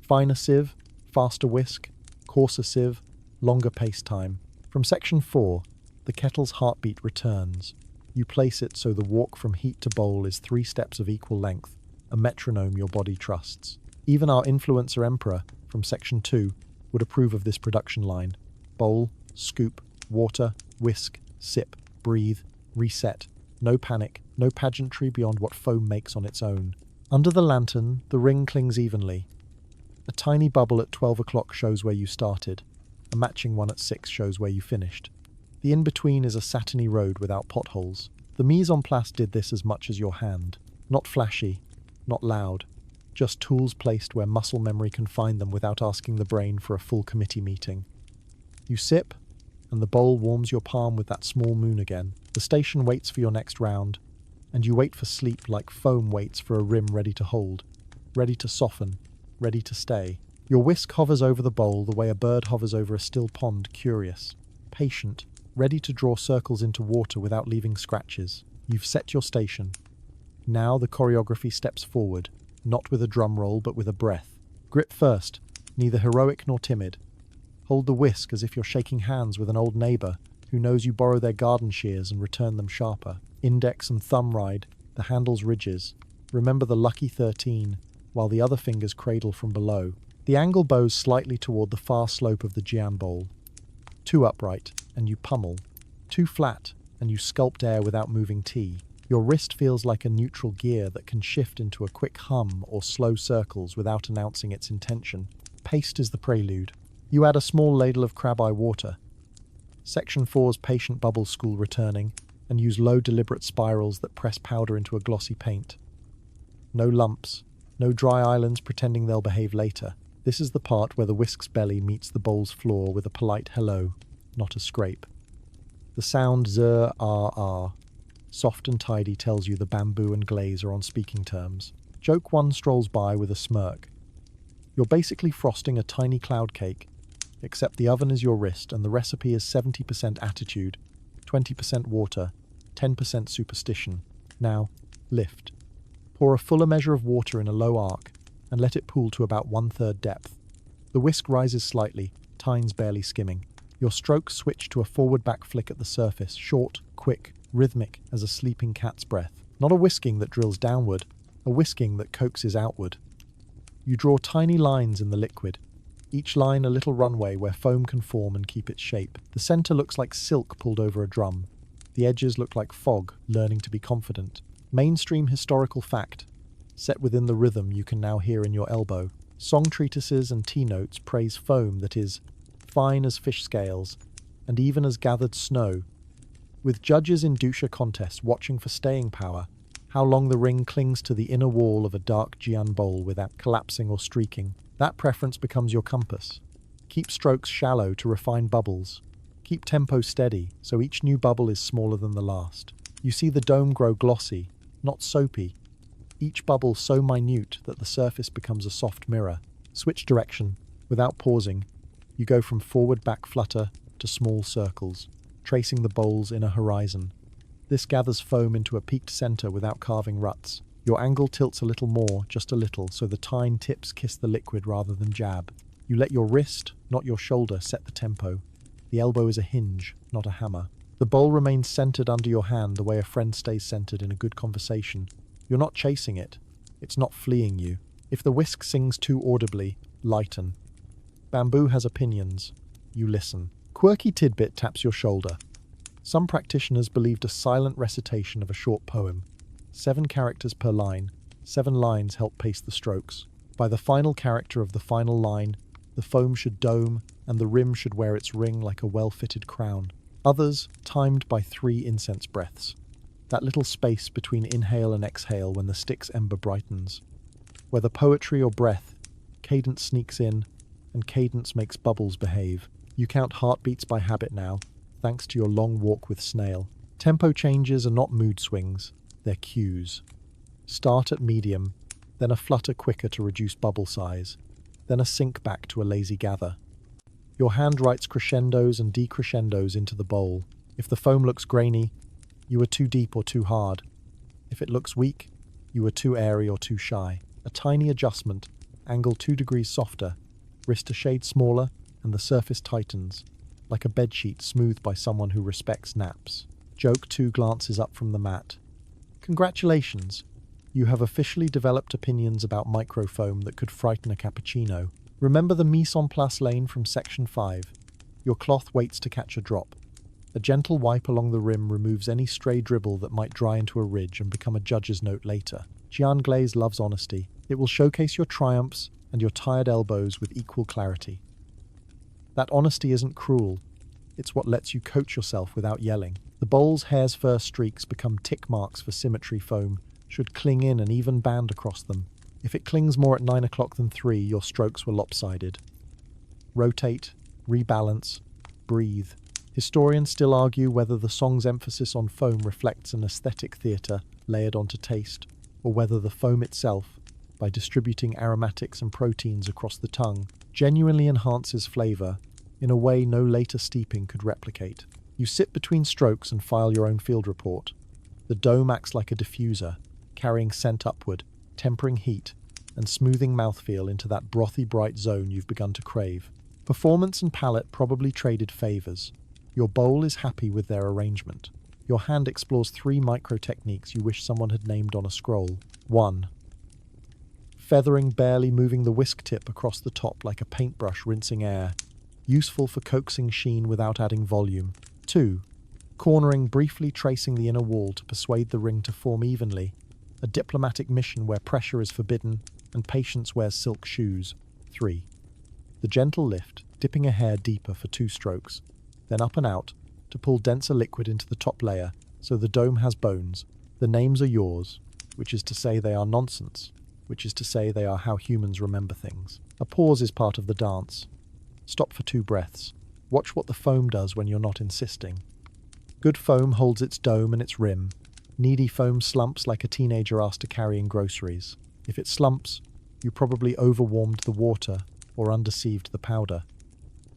S1: Finer sieve, faster whisk, coarser sieve, longer pace time. From section 4, the kettle's heartbeat returns. You place it so the walk from heat to bowl is 3 steps of equal length, a metronome your body trusts. Even our influencer emperor, from section 2, would approve of this production line. Bowl, scoop, water, whisk, sip, breathe, reset. No panic, no pageantry beyond what foam makes on its own. Under the lantern, the ring clings evenly. A tiny bubble at 12 o'clock shows where you started. A matching one at 6 shows where you finished. The in-between is a satiny road without potholes. The mise en place did this as much as your hand. Not flashy, not loud, just tools placed where muscle memory can find them without asking the brain for a full committee meeting. You sip, and the bowl warms your palm with that small moon again. The station waits for your next round, and you wait for sleep like foam waits for a rim ready to hold, ready to soften, ready to stay. Your whisk hovers over the bowl the way a bird hovers over a still pond, curious, patient, ready to draw circles into water without leaving scratches. You've set your station. Now the choreography steps forward, not with a drum roll but with a breath. Grip first, neither heroic nor timid. Hold the whisk as if you're shaking hands with an old neighbour who knows you borrow their garden shears and return them sharper. Index and thumb ride, the handle's ridges. Remember the lucky 13, while the other fingers cradle from below. The angle bows slightly toward the far slope of the Jian bowl. Too upright, and you pummel. Too flat, and you sculpt air without moving tea. Your wrist feels like a neutral gear that can shift into a quick hum or slow circles without announcing its intention. Paste is the prelude. You add a small ladle of crab-eye water. Section 4's patient bubble school returning, and use low deliberate spirals that press powder into a glossy paint. No lumps, no dry islands pretending they'll behave later. This is the part where the whisk's belly meets the bowl's floor with a polite hello, not a scrape. The sound z-r-r, soft and tidy, tells you the bamboo and glaze are on speaking terms. Joke 1 strolls by with a smirk. You're basically frosting a tiny cloud cake, except the oven is your wrist and the recipe is 70% attitude, 20% water, 10% superstition. Now, lift. Pour a fuller measure of water in a low arc and let it pool to about 1/3 depth. The whisk rises slightly, tines barely skimming. Your strokes switch to a forward-back flick at the surface, short, quick, rhythmic as a sleeping cat's breath. Not a whisking that drills downward, a whisking that coaxes outward. You draw tiny lines in the liquid, each line a little runway where foam can form and keep its shape. The center looks like silk pulled over a drum. The edges look like fog, learning to be confident. Mainstream historical fact, set within the rhythm you can now hear in your elbow. Song treatises and tea notes praise foam that is fine as fish scales and even as gathered snow, with judges in doucha contests watching for staying power, how long the ring clings to the inner wall of a dark Jian bowl without collapsing or streaking. That preference becomes your compass. Keep strokes shallow to refine bubbles. Keep tempo steady so each new bubble is smaller than the last. You see the dome grow glossy, not soapy, each bubble so minute that the surface becomes a soft mirror. Switch direction. Without pausing, you go from forward-back flutter to small circles, tracing the bowl's inner horizon. This gathers foam into a peaked center without carving ruts. Your angle tilts a little more, just a little, so the tine tips kiss the liquid rather than jab. You let your wrist, not your shoulder, set the tempo. The elbow is a hinge, not a hammer. The bowl remains centered under your hand the way a friend stays centered in a good conversation. You're not chasing it. It's not fleeing you. If the whisk sings too audibly, lighten. Bamboo has opinions. You listen. Quirky tidbit taps your shoulder. Some practitioners believed a silent recitation of a short poem. 7 characters per line. 7 lines help pace the strokes. By the final character of the final line, the foam should dome and the rim should wear its ring like a well-fitted crown. Others timed by 3 incense breaths. That little space between inhale and exhale when the stick's ember brightens. Whether poetry or breath, cadence sneaks in, and cadence makes bubbles behave. You count heartbeats by habit now, thanks to your long walk with Snail. Tempo changes are not mood swings, they're cues. Start at medium, then a flutter quicker to reduce bubble size, then a sink back to a lazy gather. Your hand writes crescendos and decrescendos into the bowl. If the foam looks grainy, you are too deep or too hard. If it looks weak, you are too airy or too shy. A tiny adjustment, angle 2 degrees softer, wrist a shade smaller, and the surface tightens, like a bedsheet smoothed by someone who respects naps. Joke 2 glances up from the mat. Congratulations! You have officially developed opinions about microfoam that could frighten a cappuccino. Remember the mise en place lane from section 5. Your cloth waits to catch a drop. A gentle wipe along the rim removes any stray dribble that might dry into a ridge and become a judge's note later. Jian glaze loves honesty. It will showcase your triumphs and your tired elbows with equal clarity. That honesty isn't cruel. It's what lets you coach yourself without yelling. The bowl's hair's first streaks become tick marks for symmetry. Foam should cling in an even band across them. If it clings more at 9 o'clock than 3, your strokes were lopsided. Rotate, rebalance, breathe. Historians still argue whether the song's emphasis on foam reflects an aesthetic theatre layered onto taste, or whether the foam itself, by distributing aromatics and proteins across the tongue, genuinely enhances flavour in a way no later steeping could replicate. You sit between strokes and file your own field report. The dome acts like a diffuser, carrying scent upward, tempering heat, and smoothing mouthfeel into that brothy bright zone you've begun to crave. Performance and palate probably traded favours. Your bowl is happy with their arrangement. Your hand explores 3 micro-techniques you wish someone had named on a scroll. 1. Feathering, barely moving the whisk tip across the top like a paintbrush rinsing air. Useful for coaxing sheen without adding volume. 2. Cornering, briefly tracing the inner wall to persuade the ring to form evenly. A diplomatic mission where pressure is forbidden and patience wears silk shoes. 3. The gentle lift, dipping a hair deeper for 2 strokes. Then up and out, to pull denser liquid into the top layer, so the dome has bones. The names are yours, which is to say they are nonsense, which is to say they are how humans remember things. A pause is part of the dance. Stop for 2 breaths. Watch what the foam does when you're not insisting. Good foam holds its dome and its rim. Needy foam slumps like a teenager asked to carry in groceries. If it slumps, you probably overwarmed the water or undeceived the powder.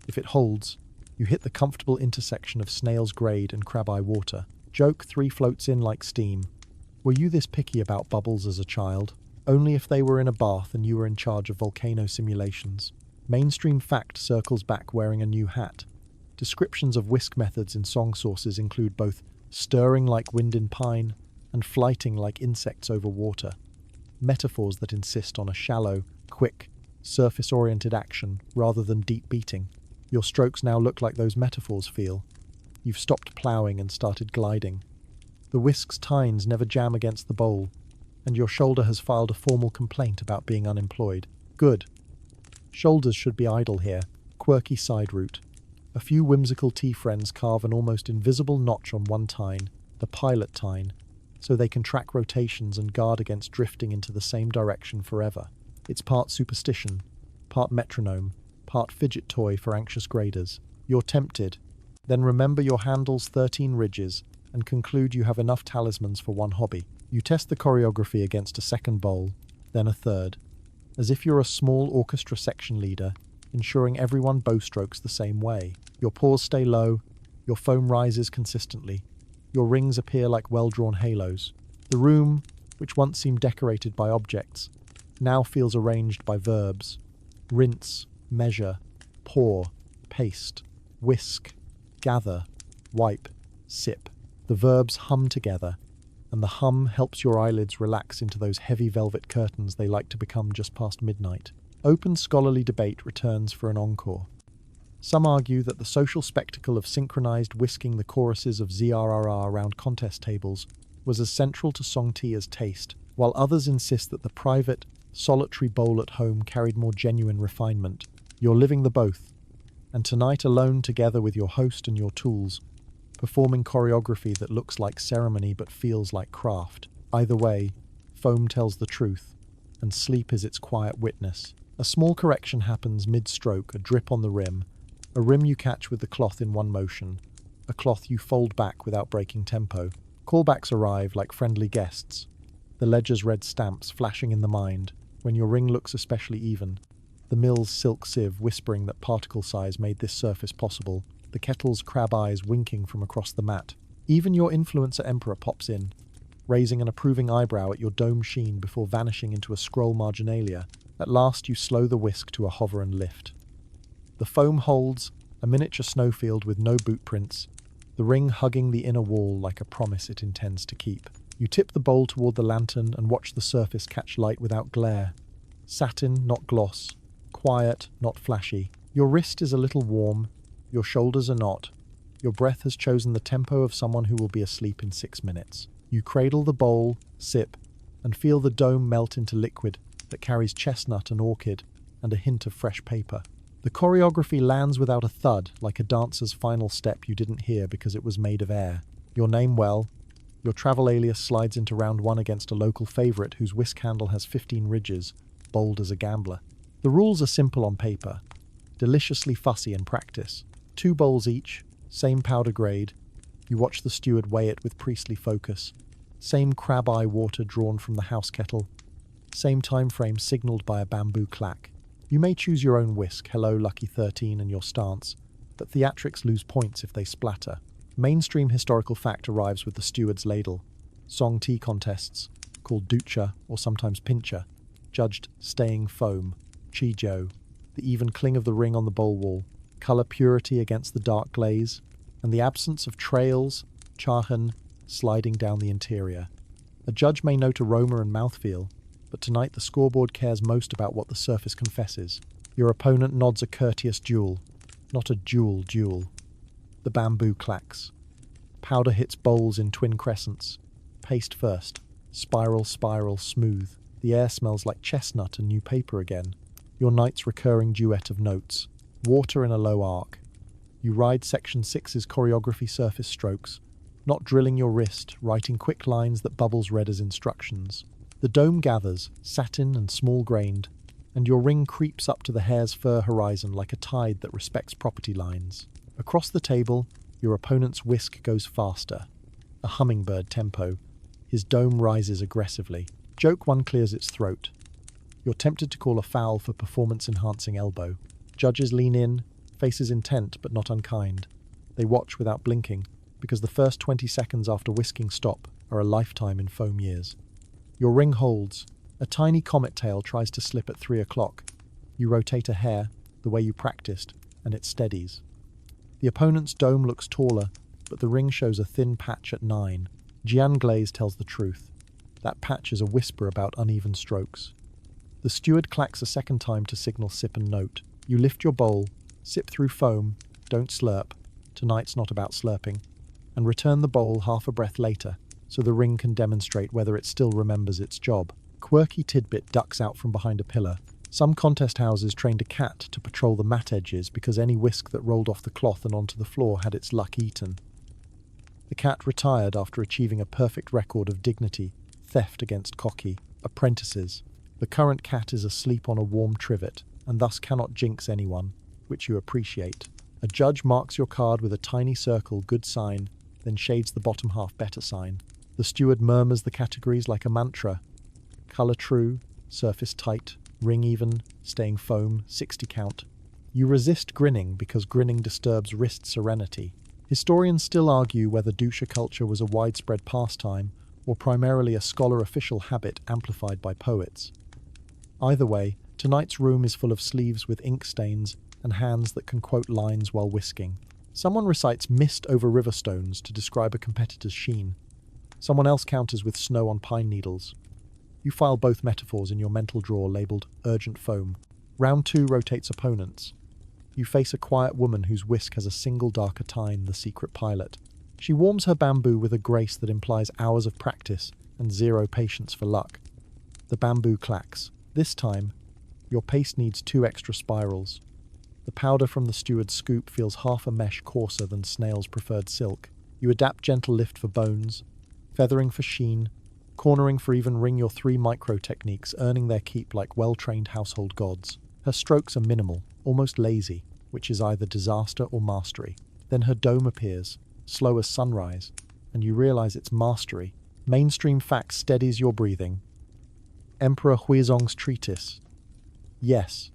S1: If it holds, you hit the comfortable intersection of snail's grade and crab-eye water. Joke 3 floats in like steam. Were you this picky about bubbles as a child? Only if they were in a bath and you were in charge of volcano simulations. Mainstream fact circles back wearing a new hat. Descriptions of whisk methods in song sources include both stirring like wind in pine and flighting like insects over water. Metaphors that insist on a shallow, quick, surface-oriented action rather than deep beating. Your strokes now look like those metaphors feel. You've stopped ploughing and started gliding. The whisk's tines never jam against the bowl, and your shoulder has filed a formal complaint about being unemployed. Good. Shoulders should be idle here. Quirky side route. A few whimsical tea friends carve an almost invisible notch on one tine, the pilot tine, so they can track rotations and guard against drifting into the same direction forever. It's part superstition, part metronome, part fidget toy for anxious graders. You're tempted. Then remember your handle's 13 ridges and conclude you have enough talismans for one hobby. You test the choreography against a second bowl, then a third. As if you're a small orchestra section leader, ensuring everyone bowstrokes the same way. Your paws stay low, your foam rises consistently. Your rings appear like well-drawn halos. The room, which once seemed decorated by objects, now feels arranged by verbs. Rinse, measure, pour, paste, whisk, gather, wipe, sip. The verbs hum together, and the hum helps your eyelids relax into those heavy velvet curtains they like to become just past midnight. Open scholarly debate returns for an encore. Some argue that the social spectacle of synchronized whisking the choruses of ZRRR around contest tables was as central to song tea as taste, while others insist that the private, solitary bowl at home carried more genuine refinement. You're living the both, and tonight alone together with your host and your tools, performing choreography that looks like ceremony but feels like craft. Either way, foam tells the truth, and sleep is its quiet witness. A small correction happens mid-stroke, a drip on the rim, a rim you catch with the cloth in one motion, a cloth you fold back without breaking tempo. Callbacks arrive like friendly guests, the ledger's red stamps flashing in the mind when your ring looks especially even, the mill's silk sieve whispering that particle size made this surface possible, the kettle's crab eyes winking from across the mat. Even your influencer emperor pops in, raising an approving eyebrow at your dome sheen before vanishing into a scroll marginalia. At last you slow the whisk to a hover and lift. The foam holds, a miniature snowfield with no boot prints, the ring hugging the inner wall like a promise it intends to keep. You tip the bowl toward the lantern and watch the surface catch light without glare. Satin, not gloss. Quiet, not flashy. Your wrist is a little warm, your shoulders are not. Your breath has chosen the tempo of someone who will be asleep in 6 minutes. You cradle the bowl, sip, and feel the dome melt into liquid that carries chestnut and orchid and a hint of fresh paper. The choreography lands without a thud, like a dancer's final step you didn't hear because it was made of air. Your name, well, Your travel alias slides into round one against a local favourite whose whisk handle has 15 ridges, bold as a gambler. The rules are simple on paper, deliciously fussy in practice. 2 bowls each, same powder grade. You watch the steward weigh it with priestly focus. Same crab-eye water drawn from the house kettle. Same time frame signalled by a bamboo clack. You may choose your own whisk, hello lucky 13 and your stance, but theatrics lose points if they splatter. Mainstream historical fact arrives with the steward's ladle. Song tea contests, called doucha or sometimes pincher, judged staying foam, chijo, the even cling of the ring on the bowl wall, colour purity against the dark glaze, and the absence of trails, chahan, sliding down the interior. A judge may note aroma and mouthfeel, but tonight the scoreboard cares most about what the surface confesses. Your opponent nods a courteous duel, not a duel. The bamboo clacks. Powder hits bowls in twin crescents. Paste first. Spiral, smooth. The air smells like chestnut and new paper again. Your night's recurring duet of notes. Water in a low arc. You ride Section 6's choreography surface strokes, not drilling your wrist, writing quick lines that bubbles red as instructions. The dome gathers, satin and small-grained, and your ring creeps up to the hare's fur horizon like a tide that respects property lines. Across the table, your opponent's whisk goes faster, a hummingbird tempo. His dome rises aggressively. Joke 1 clears its throat. You're tempted to call a foul for performance-enhancing elbow. Judges lean in, faces intent but not unkind. They watch without blinking, because the first 20 seconds after whisking stop are a lifetime in foam years. Your ring holds. A tiny comet tail tries to slip at 3 o'clock. You rotate a hair, the way you practiced, and it steadies. The opponent's dome looks taller, but the ring shows a thin patch at 9. Jian glaze tells the truth. That patch is a whisper about uneven strokes. The steward clacks a second time to signal sip and note. You lift your bowl, sip through foam, don't slurp, tonight's not about slurping, and return the bowl half a breath later, so the ring can demonstrate whether it still remembers its job. Quirky tidbit ducks out from behind a pillar. Some contest houses trained a cat to patrol the mat edges because any whisk that rolled off the cloth and onto the floor had its luck eaten. The cat retired after achieving a perfect record of dignity, theft against cocky apprentices. The current cat is asleep on a warm trivet, and thus cannot jinx anyone, which you appreciate. A judge marks your card with a tiny circle, good sign, then shades the bottom half, better sign. The steward murmurs the categories like a mantra. Colour true, surface tight, ring even, staying foam, 60 count. You resist grinning because grinning disturbs wrist serenity. Historians still argue whether doucha culture was a widespread pastime or primarily a scholar-official habit amplified by poets. Either way, tonight's room is full of sleeves with ink stains and hands that can quote lines while whisking. Someone recites mist over river stones to describe a competitor's sheen. Someone else counters with snow on pine needles. You file both metaphors in your mental drawer labelled urgent foam. Round 2 rotates opponents. You face a quiet woman whose whisk has a single darker tine, the secret pilot. She warms her bamboo with a grace that implies hours of practice and zero patience for luck. The bamboo clacks. This time, your paste needs 2 extra spirals. The powder from the steward's scoop feels half a mesh coarser than snail's preferred silk. You adapt gentle lift for bones, feathering for sheen, cornering for even ring your 3 micro techniques, earning their keep like well-trained household gods. Her strokes are minimal, almost lazy, which is either disaster or mastery. Then her dome appears, slow as sunrise, and you realize it's mastery. Mainstream fact steadies your breathing. Emperor Huizong's treatise. Yes,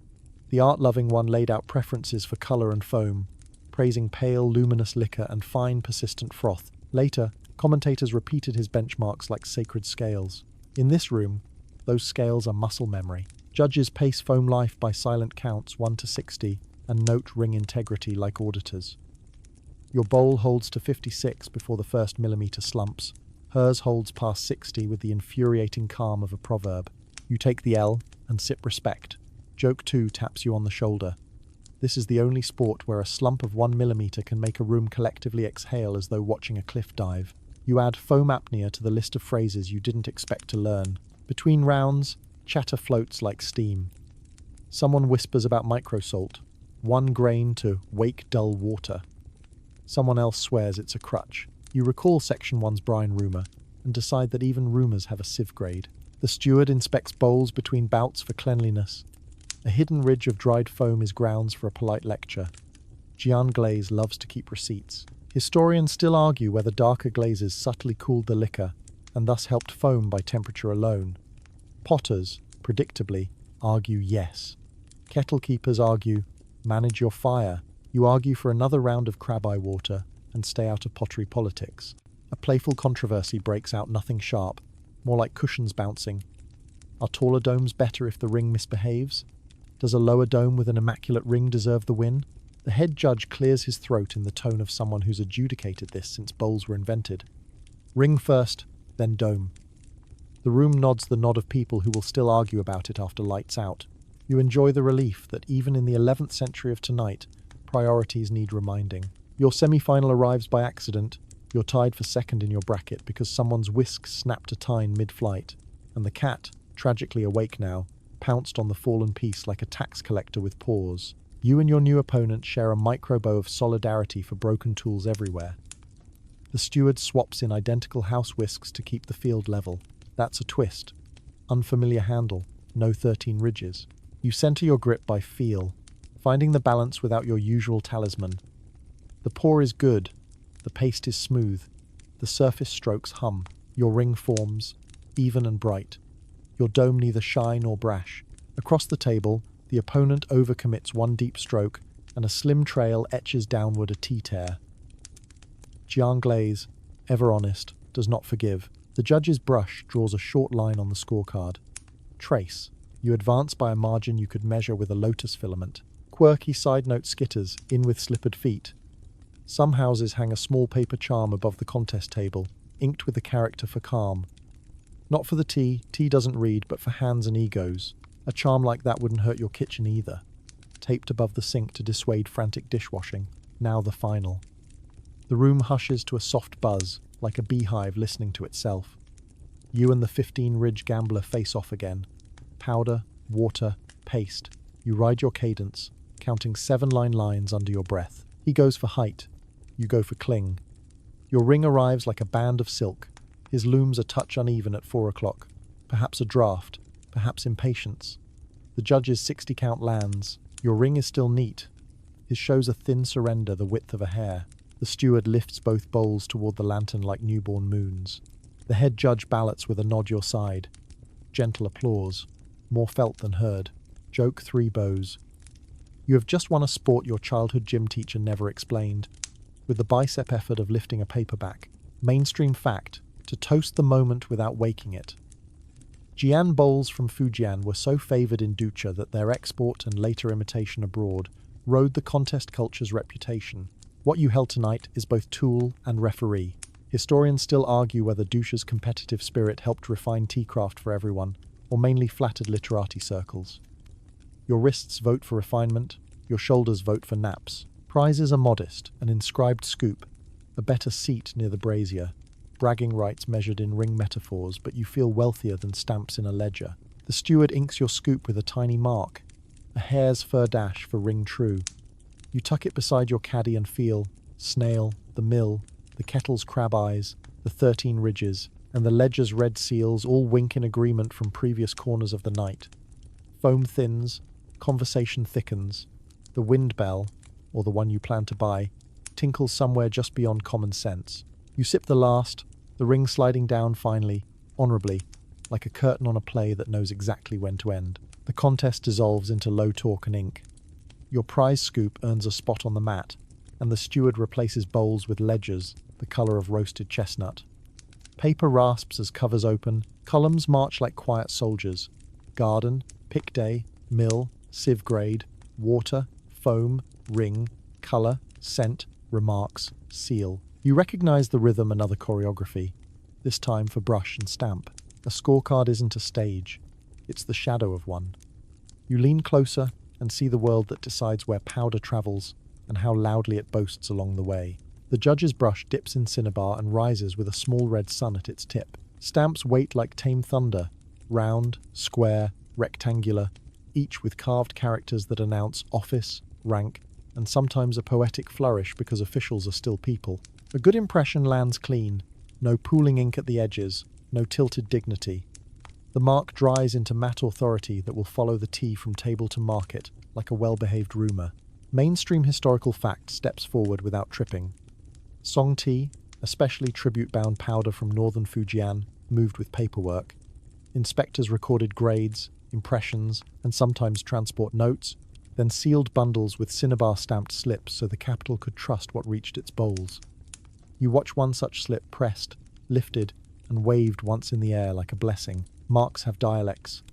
S1: the art-loving one laid out preferences for colour and foam, praising pale, luminous liquor and fine, persistent froth. Later, commentators repeated his benchmarks like sacred scales. In this room, those scales are muscle memory. Judges pace foam life by silent counts 1 to 60 and note ring integrity like auditors. Your bowl holds to 56 before the first millimetre slumps. Hers holds past 60 with the infuriating calm of a proverb. You take the L and sip respect. Joke 2 taps you on the shoulder. This is the only sport where a slump of 1 millimetre can make a room collectively exhale as though watching a cliff dive. You add foam apnea to the list of phrases you didn't expect to learn. Between rounds, chatter floats like steam. Someone whispers about microsalt, 1 grain to wake dull water. Someone else swears it's a crutch. You recall Section 1's brine rumour and decide that even rumours have a sieve grade. The steward inspects bowls between bouts for cleanliness. A hidden ridge of dried foam is grounds for a polite lecture. Jian glaze loves to keep receipts. Historians still argue whether darker glazes subtly cooled the liquor and thus helped foam by temperature alone. Potters, predictably, argue yes. Kettle keepers argue, manage your fire. You argue for another round of crab-eye water and stay out of pottery politics. A playful controversy breaks out, nothing sharp, more like cushions bouncing. Are taller domes better if the ring misbehaves? Does a lower dome with an immaculate ring deserve the win? The head judge clears his throat in the tone of someone who's adjudicated this since bowls were invented. Ring first, then dome. The room nods the nod of people who will still argue about it after lights out. You enjoy the relief that even in the 11th century of tonight, priorities need reminding. Your semi-final arrives by accident. You're tied for second in your bracket because someone's whisk snapped a tine mid-flight, and the cat, tragically awake now, pounced on the fallen piece like a tax collector with paws. You and your new opponent share a micro-bow of solidarity for broken tools everywhere. The steward swaps in identical house whisks to keep the field level. That's a twist. Unfamiliar handle, no 13 ridges. You center your grip by feel, finding the balance without your usual talisman. The pour is good, the paste is smooth, the surface strokes hum. Your ring forms, even and bright. Your dome neither shy nor brash. Across the table, the opponent overcommits one deep stroke, and a slim trail etches downward a T-tear. Jian glaze, ever honest, does not forgive. The judge's brush draws a short line on the scorecard. Trace. You advance by a margin you could measure with a lotus filament. Quirky side note skitters, in with slippered feet. Some houses hang a small paper charm above the contest table, inked with the character for calm. Not for the tea doesn't read, but for hands and egos. A charm like that wouldn't hurt your kitchen either. Taped above the sink to dissuade frantic dishwashing. Now the final. The room hushes to a soft buzz, like a beehive listening to itself. You and the 15-ridge gambler face off again. Powder, water, paste. You ride your cadence, counting 7 lines under your breath. He goes for height. You go for cling. Your ring arrives like a band of silk. His looms a touch uneven at 4 o'clock. Perhaps a draft, perhaps impatience. The judge's 60-count lands. Your ring is still neat. His shows a thin surrender the width of a hair. The steward lifts both bowls toward the lantern like newborn moons. The head judge ballots with a nod your side. Gentle applause. More felt than heard. Joke 3 bows. You have just won a sport your childhood gym teacher never explained. With the bicep effort of lifting a paperback. Mainstream fact, to toast the moment without waking it. Jian bowls from Fujian were so favoured in doucha that their export and later imitation abroad rode the contest culture's reputation. What you held tonight is both tool and referee. Historians still argue whether doucha's competitive spirit helped refine tea-craft for everyone, or mainly flattered literati circles. Your wrists vote for refinement, your shoulders vote for naps. Prizes are modest, an inscribed scoop, a better seat near the brazier, bragging rights measured in ring metaphors, but you feel wealthier than stamps in a ledger. The steward inks your scoop with a tiny mark, a hare's fur dash for ring true. You tuck it beside your caddy and feel snail, the mill, the kettle's crab eyes, the 13 ridges, and the ledger's red seals all wink in agreement from previous corners of the night. Foam thins, conversation thickens, the wind bell, or the one you plan to buy, tinkles somewhere just beyond common sense. You sip the last, the ring sliding down finally, honourably, like a curtain on a play that knows exactly when to end. The contest dissolves into low talk and ink. Your prize scoop earns a spot on the mat, and the steward replaces bowls with ledgers, the colour of roasted chestnut. Paper rasps as covers open, columns march like quiet soldiers. Garden, pick day, mill, sieve grade, water, foam, ring, colour, scent, remarks, seal. You recognise the rhythm and other choreography, this time for brush and stamp. A scorecard isn't a stage, it's the shadow of one. You lean closer and see the world that decides where powder travels and how loudly it boasts along the way. The judge's brush dips in cinnabar and rises with a small red sun at its tip. Stamps wait like tame thunder, round, square, rectangular, each with carved characters that announce office, rank, and sometimes a poetic flourish because officials are still people. A good impression lands clean, no pooling ink at the edges, no tilted dignity. The mark dries into matte authority that will follow the tea from table to market, like a well-behaved rumour. Mainstream historical fact steps forward without tripping. Song tea, especially tribute-bound powder from northern Fujian, moved with paperwork. Inspectors recorded grades, impressions, and sometimes transport notes, then sealed bundles with cinnabar-stamped slips so the capital could trust what reached its bowls. You watch one such slip pressed, lifted, and waved once in the air like a blessing. Marks have dialects.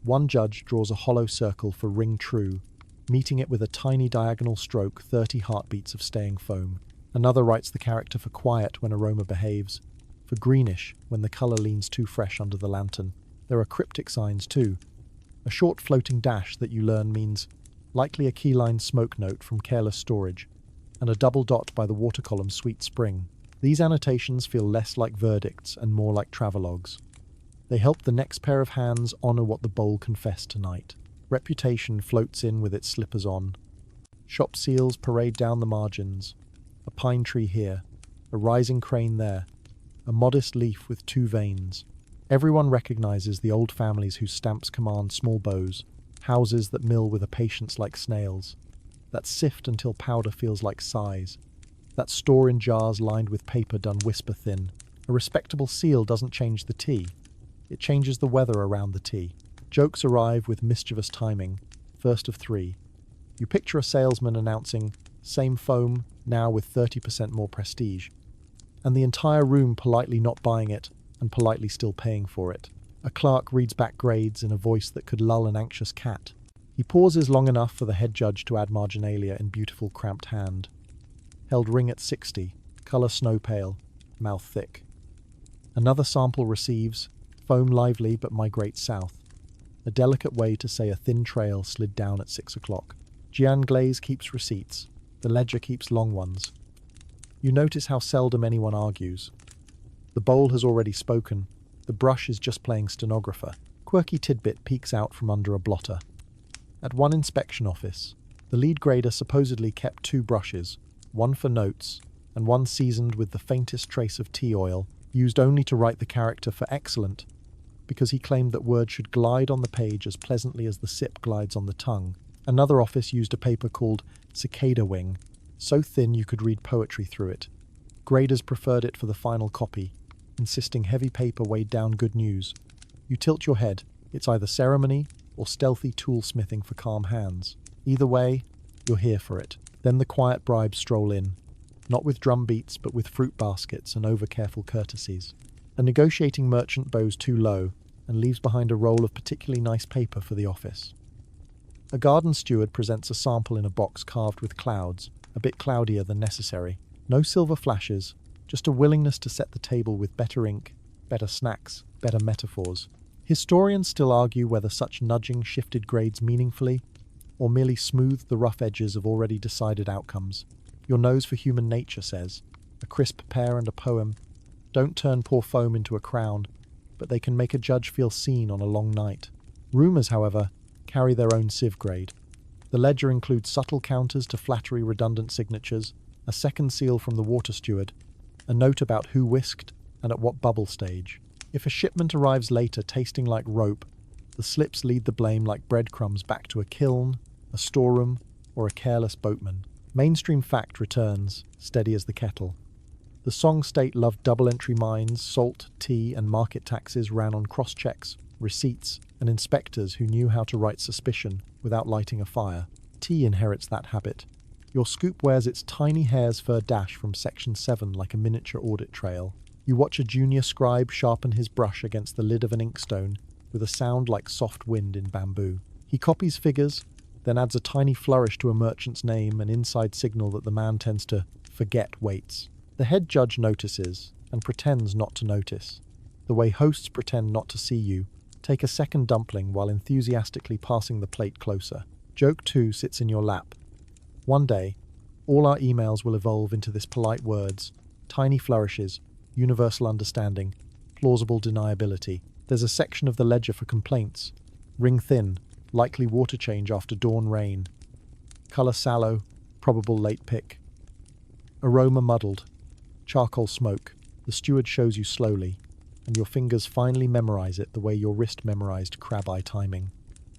S1: One judge draws a hollow circle for ring true, meeting it with a tiny diagonal stroke, 30 heartbeats of staying foam. Another writes the character for quiet when aroma behaves, for greenish when the colour leans too fresh under the lantern. There are cryptic signs too. A short floating dash that you learn means likely a keyline smoke note from careless storage, and a double dot by the water column Sweet Spring. These annotations feel less like verdicts and more like travelogues. They help the next pair of hands honour what the bowl confessed tonight. Reputation floats in with its slippers on. Shop seals parade down the margins. A pine tree here, a rising crane there, a modest leaf with 2 veins. Everyone recognises the old families whose stamps command small bows, houses that mill with a patience like snails, that sift until powder feels like size, that store in jars lined with paper done whisper thin. A respectable seal doesn't change the tea. It changes the weather around the tea. Jokes arrive with mischievous timing, first of 3. You picture a salesman announcing, same foam, now with 30% more prestige, and the entire room politely not buying it and politely still paying for it. A clerk reads back grades in a voice that could lull an anxious cat. He pauses long enough for the head judge to add marginalia in beautiful cramped hand. Held ring at 60, colour snow pale, mouth thick. Another sample receives, foam lively but migrates south. A delicate way to say a thin trail slid down at 6 o'clock. Jian glaze keeps receipts. The ledger keeps long ones. You notice how seldom anyone argues. The bowl has already spoken. The brush is just playing stenographer. Quirky tidbit peeks out from under a blotter. At one inspection office, the lead grader supposedly kept 2 brushes, one for notes, and one seasoned with the faintest trace of tea oil, used only to write the character for excellent, because he claimed that words should glide on the page as pleasantly as the sip glides on the tongue. Another office used a paper called cicada wing, so thin you could read poetry through it. Graders preferred it for the final copy, insisting heavy paper weighed down good news. You tilt your head. It's either ceremony or stealthy tool-smithing for calm hands. Either way, you're here for it. Then the quiet bribes stroll in, not with drum beats but with fruit baskets and over-careful courtesies. A negotiating merchant bows too low and leaves behind a roll of particularly nice paper for the office. A garden steward presents a sample in a box carved with clouds, a bit cloudier than necessary. No silver flashes, just a willingness to set the table with better ink, better snacks, better metaphors. Historians still argue whether such nudging shifted grades meaningfully, or merely smoothed the rough edges of already decided outcomes. Your nose for human nature says, a crisp pear and a poem don't turn poor foam into a crown, but they can make a judge feel seen on a long night. Rumours, however, carry their own sieve grade. The ledger includes subtle counters to flattery redundant signatures, a second seal from the water steward, a note about who whisked and at what bubble stage. If a shipment arrives later tasting like rope, the slips lead the blame like breadcrumbs back to a kiln, a storeroom, or a careless boatman. Mainstream fact returns, steady as the kettle. The Song state loved double-entry mines, salt, tea, and market taxes ran on cross-checks, receipts, and inspectors who knew how to write suspicion without lighting a fire. Tea inherits that habit. Your scoop wears its tiny hare's fur dash from Section 7 like a miniature audit trail. You watch a junior scribe sharpen his brush against the lid of an inkstone with a sound like soft wind in bamboo. He copies figures, then adds a tiny flourish to a merchant's name, an inside signal that the man tends to forget weights. The head judge notices and pretends not to notice. The way hosts pretend not to see you, take a second dumpling while enthusiastically passing the plate closer. Joke 2 sits in your lap. One day, all our emails will evolve into this polite words, tiny flourishes, universal understanding, plausible deniability. There's a section of the ledger for complaints. Ring thin, likely water change after dawn rain. Colour sallow, probable late pick. Aroma muddled. Charcoal smoke. The steward shows you slowly, and your fingers finally memorize it the way your wrist memorized crab-eye timing.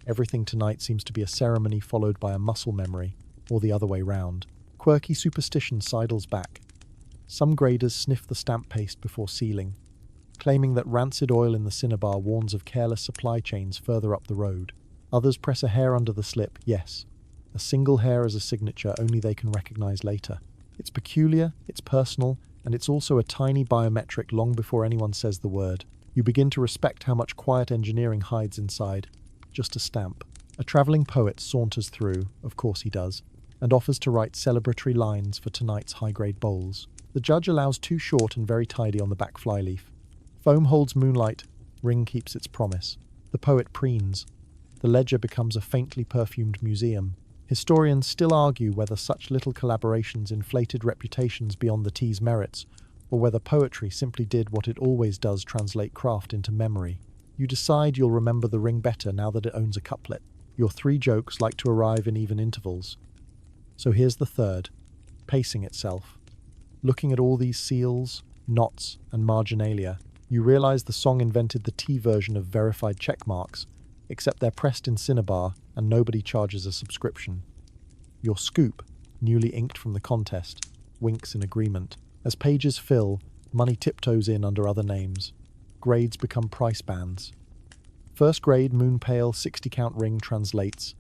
S1: Everything tonight seems to be a ceremony followed by a muscle memory, or the other way round. Quirky superstition sidles back. Some graders sniff the stamp paste before sealing, claiming that rancid oil in the cinnabar warns of careless supply chains further up the road. Others press a hair under the slip, yes. A single hair as a signature only they can recognize later. It's peculiar, it's personal, and it's also a tiny biometric long before anyone says the word. You begin to respect how much quiet engineering hides inside. Just a stamp. A travelling poet saunters through, of course he does, and offers to write celebratory lines for tonight's high-grade bowls. The judge allows 2 short and very tidy on the back flyleaf. Foam holds moonlight, ring keeps its promise. The poet preens. The ledger becomes a faintly perfumed museum. Historians still argue whether such little collaborations inflated reputations beyond the tea's merits, or whether poetry simply did what it always does, translate craft into memory. You decide you'll remember the ring better now that it owns a couplet. Your 3 jokes like to arrive in even intervals. So here's the third, pacing itself. Looking at all these seals, knots, and marginalia, you realize the song invented the T version of verified checkmarks, except they're pressed in cinnabar and nobody charges a subscription. Your scoop, newly inked from the contest, winks in agreement. As pages fill, money tiptoes in under other names. Grades become price bands. First grade moon pale 60-count ring translates,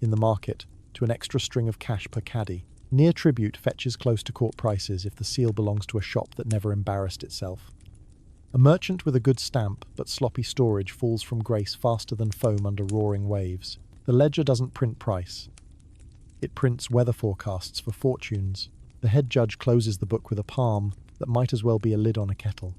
S1: in the market, to an extra string of cash per caddy. Near tribute fetches close to court prices if the seal belongs to a shop that never embarrassed itself. A merchant with a good stamp but sloppy storage falls from grace faster than foam under roaring waves. The ledger doesn't print price. It prints weather forecasts for fortunes. The head judge closes the book with a palm that might as well be a lid on a kettle.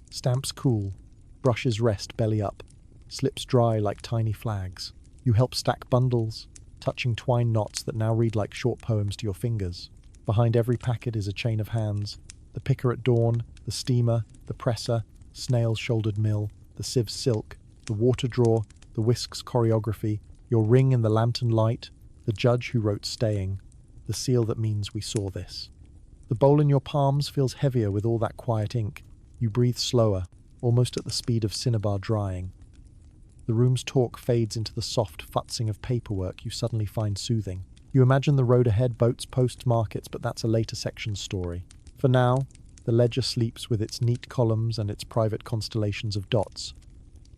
S1: Stamps cool. Brushes rest belly up. Slips dry like tiny flags. You help stack bundles, touching twine knots that now read like short poems to your fingers. Behind every packet is a chain of hands. The picker at dawn, the steamer, the presser, snail-shouldered mill, the sieve silk, the water drawer, the whisks choreography, your ring in the lantern light, the judge who wrote staying, the seal that means we saw this. The bowl in your palms feels heavier with all that quiet ink. You breathe slower, almost at the speed of cinnabar drying. The room's talk fades into the soft futzing of paperwork you suddenly find soothing. You imagine the road ahead, boats, posts, markets, but that's a later section's story. For now, the ledger sleeps with its neat columns and its private constellations of dots.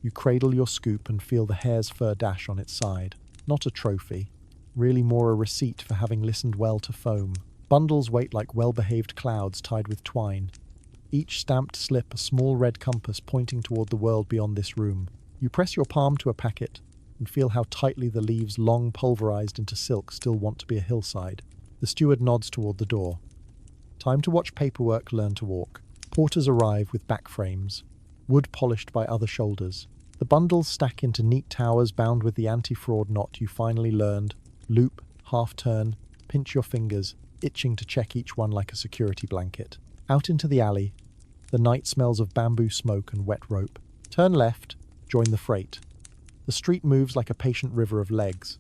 S1: You cradle your scoop and feel the hare's fur dash on its side. Not a trophy, really more a receipt for having listened well to foam. Bundles wait like well-behaved clouds tied with twine. Each stamped slip a small red compass pointing toward the world beyond this room. You press your palm to a packet and feel how tightly the leaves, long pulverized into silk, still want to be a hillside. The steward nods toward the door. Time to watch paperwork learn to walk. Porters arrive with back frames, wood polished by other shoulders. The bundles stack into neat towers bound with the anti-fraud knot you finally learned. Loop, half turn, pinch your fingers, itching to check each one like a security blanket. Out into the alley, the night smells of bamboo smoke and wet rope. Turn left, join the freight. The street moves like a patient river of legs.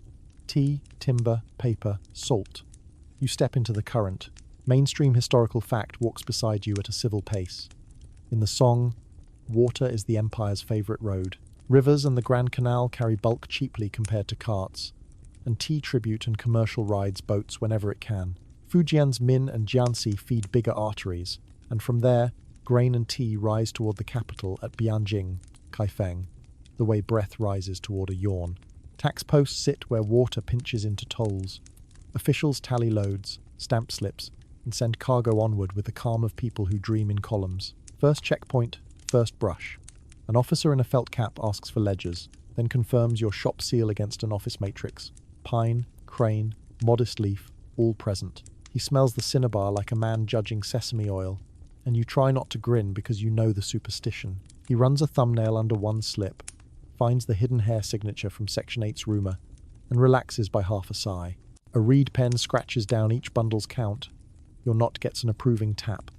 S1: Tea, timber, paper, salt. You step into the current. Mainstream historical fact walks beside you at a civil pace. In the song, water is the empire's favorite road. Rivers and the Grand Canal carry bulk cheaply compared to carts, and tea tribute and commercial rides boats whenever it can. Fujian's Min and Jian feed bigger arteries, and from there, grain and tea rise toward the capital at Bianjing, Kaifeng, the way breath rises toward a yawn. Tax posts sit where water pinches into tolls. Officials tally loads, stamp slips, and send cargo onward with the calm of people who dream in columns. First checkpoint, first brush. An officer in a felt cap asks for ledgers, then confirms your shop seal against an office matrix. Pine, crane, modest leaf, all present. He smells the cinnabar like a man judging sesame oil, and you try not to grin because you know the superstition. He runs a thumbnail under one slip, finds the hidden hair signature from Section 8's rumour, and relaxes by half a sigh. A reed pen scratches down each bundle's count. Your knot gets an approving tap.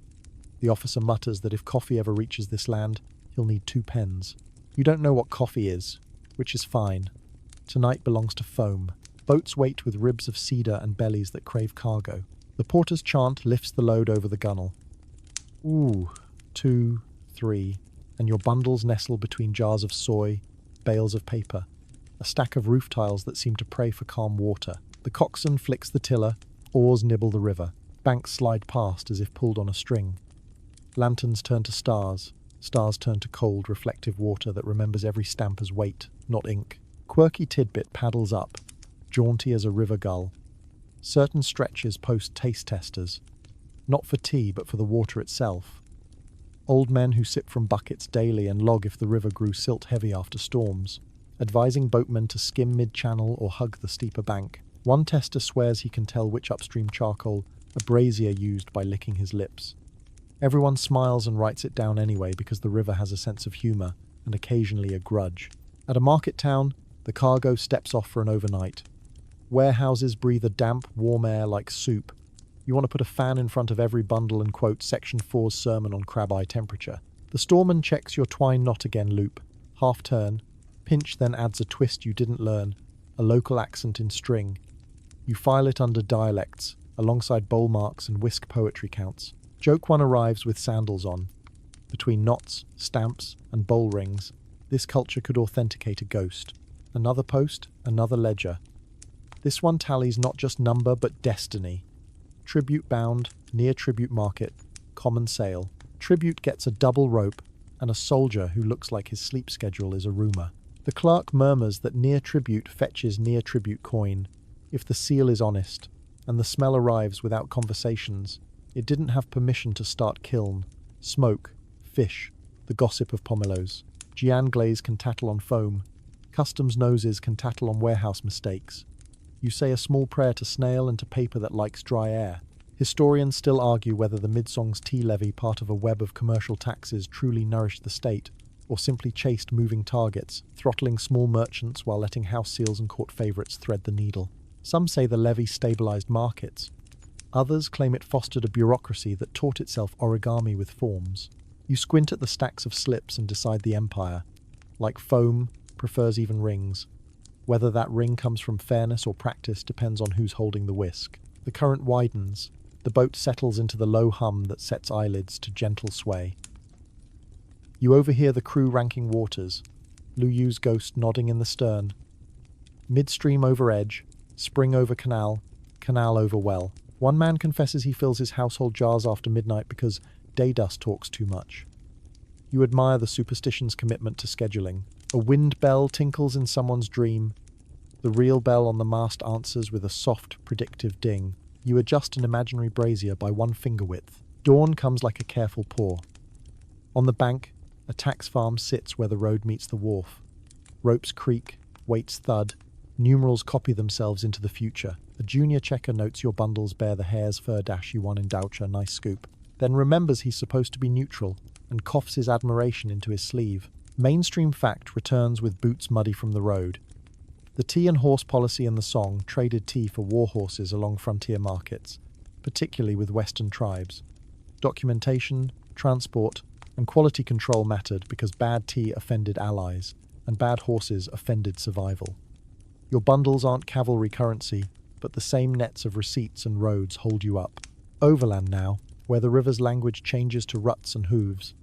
S1: The officer mutters that if coffee ever reaches this land, he'll need 2 pens. You don't know what coffee is, which is fine. Tonight belongs to foam. Boats wait with ribs of cedar and bellies that crave cargo. The porter's chant lifts the load over the gunwale. Ooh, 2, 3, and your bundles nestle between jars of soy, bales of paper, a stack of roof tiles that seem to pray for calm water. The coxswain flicks the tiller, oars nibble the river, banks slide past as if pulled on a string. Lanterns turn to stars, stars turn to cold, reflective water that remembers every stamp as weight, not ink. Quirky Tidbit paddles up, jaunty as a river gull. Certain stretches post taste testers, not for tea but for the water itself. Old men who sip from buckets daily and log if the river grew silt-heavy after storms, advising boatmen to skim mid-channel or hug the steeper bank. One tester swears he can tell which upstream charcoal a brazier used by licking his lips. Everyone smiles and writes it down anyway because the river has a sense of humour and occasionally a grudge. At a market town, the cargo steps off for an overnight. Warehouses breathe a damp, warm air like soup. You want to put a fan in front of every bundle and quote Section 4's sermon on crab-eye temperature. The storeman checks your twine knot again loop, half turn, pinch then adds a twist you didn't learn, a local accent in string. You file it under dialects, alongside bowl marks and whisk poetry counts. Joke one arrives with sandals on. Between knots, stamps, and bowl rings, this culture could authenticate a ghost. Another post, another ledger. This one tallies not just number but destiny. Tribute bound, near tribute market, common sale. Tribute gets a double rope, and a soldier who looks like his sleep schedule is a rumour. The clerk murmurs that near tribute fetches near tribute coin, if the seal is honest, and the smell arrives without conversations. It didn't have permission to start kiln. Smoke, fish, the gossip of pomelos. Jian glaze can tattle on foam. Customs noses can tattle on warehouse mistakes. You say a small prayer to snail and to paper that likes dry air. Historians still argue whether the Midsong's tea levy, part of a web of commercial taxes, truly nourished the state, or simply chased moving targets, throttling small merchants while letting house seals and court favourites thread the needle. Some say the levy stabilised markets. Others claim it fostered a bureaucracy that taught itself origami with forms. You squint at the stacks of slips and decide the empire, like foam, prefers even rings. Whether that ring comes from fairness or practice depends on who's holding the whisk. The current widens. The boat settles into the low hum that sets eyelids to gentle sway. You overhear the crew ranking waters, Lu Yu's ghost nodding in the stern. Midstream over edge, spring over canal, canal over well. One man confesses he fills his household jars after midnight because day dust talks too much. You admire the superstition's commitment to scheduling. A wind bell tinkles in someone's dream. The real bell on the mast answers with a soft, predictive ding. You adjust an imaginary brazier by 1 finger width. Dawn comes like a careful pour. On the bank, a tax farm sits where the road meets the wharf. Ropes creak, weights thud, numerals copy themselves into the future. A junior checker notes your bundles bear the hare's fur dash you won in doucha, nice scoop. Then remembers he's supposed to be neutral and coughs his admiration into his sleeve. Mainstream fact returns with boots muddy from the road. The tea and horse policy in the song traded tea for war horses along frontier markets, particularly with Western tribes. Documentation, transport, and quality control mattered because bad tea offended allies, and bad horses offended survival. Your bundles aren't cavalry currency, but the same nets of receipts and roads hold you up. Overland now, where the river's language changes to ruts and hooves.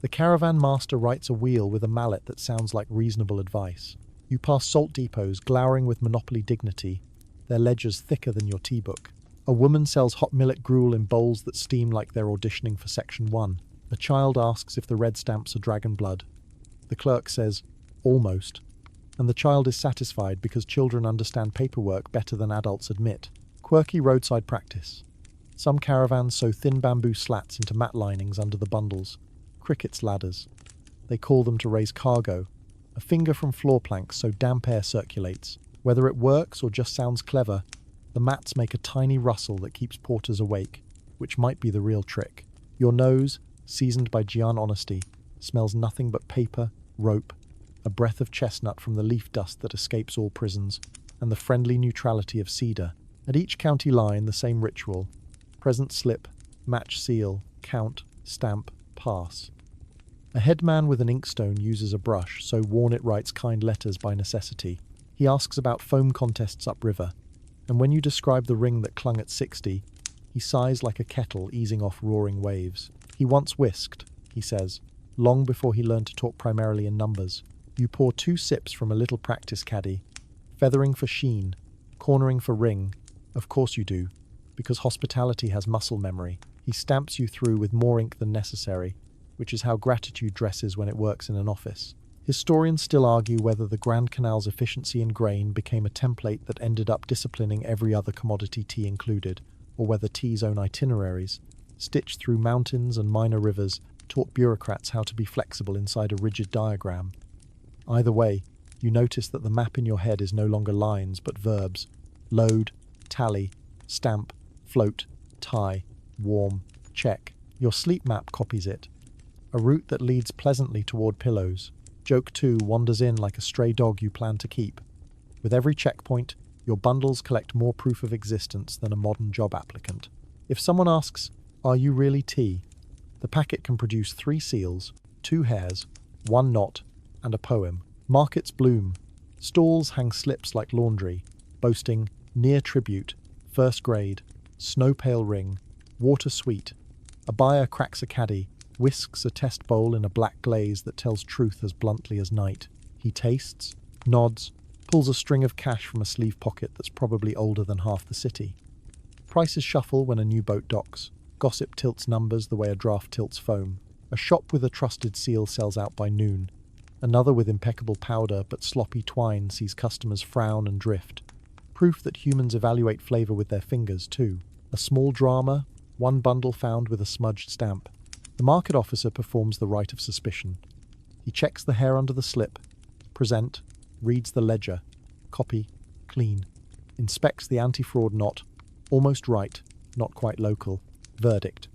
S1: The caravan master writes a wheel with a mallet that sounds like reasonable advice. You pass salt depots glowering with monopoly dignity, their ledgers thicker than your tea book. A woman sells hot millet gruel in bowls that steam like they're auditioning for Section 1. A child asks if the red stamps are dragon blood. The clerk says, almost. And the child is satisfied because children understand paperwork better than adults admit. Quirky roadside practice. Some caravans sew thin bamboo slats into mat linings under the bundles. Crickets' ladders. They call them to raise cargo. A finger from floor planks so damp air circulates. Whether it works or just sounds clever, the mats make a tiny rustle that keeps porters awake, which might be the real trick. Your nose, seasoned by Jian honesty, smells nothing but paper, rope, a breath of chestnut from the leaf dust that escapes all prisons, and the friendly neutrality of cedar. At each county line, the same ritual. Present slip, match seal, count, stamp, pass. A headman with an inkstone uses a brush, so worn it writes kind letters by necessity. He asks about foam contests upriver, and when you describe the ring that clung at 60, he sighs like a kettle easing off roaring waves. He once whisked, he says, long before he learned to talk primarily in numbers. You pour 2 sips from a little practice caddy, feathering for sheen, cornering for ring. Of course you do, because hospitality has muscle memory. He stamps you through with more ink than necessary, which is how gratitude dresses when it works in an office. Historians still argue whether the Grand Canal's efficiency in grain became a template that ended up disciplining every other commodity tea included, or whether tea's own itineraries, stitched through mountains and minor rivers, taught bureaucrats how to be flexible inside a rigid diagram. Either way, you notice that the map in your head is no longer lines but verbs: load, tally, stamp, float, tie, warm, check. Your sleep map copies it. A route that leads pleasantly toward pillows. Joke 2 wanders in like a stray dog you plan to keep. With every checkpoint, your bundles collect more proof of existence than a modern job applicant. If someone asks, "Are you really tea?" the packet can produce 3 seals, 2 hairs, 1 knot, and a poem. Markets bloom. Stalls hang slips like laundry, boasting near tribute, first grade, snow pale ring, water sweet. A buyer cracks a caddy, whisks a test bowl in a black glaze that tells truth as bluntly as night. He tastes, nods, pulls a string of cash from a sleeve pocket that's probably older than half the city. Prices shuffle when a new boat docks. Gossip tilts numbers the way a draft tilts foam. A shop with a trusted seal sells out by noon. Another with impeccable powder but sloppy twine sees customers frown and drift. Proof that humans evaluate flavor with their fingers, too. A small drama, 1 bundle found with a smudged stamp. The market officer performs the rite of suspicion. He checks the hair under the slip, present, reads the ledger, copy, clean, inspects the anti-fraud knot, almost right, not quite local, verdict.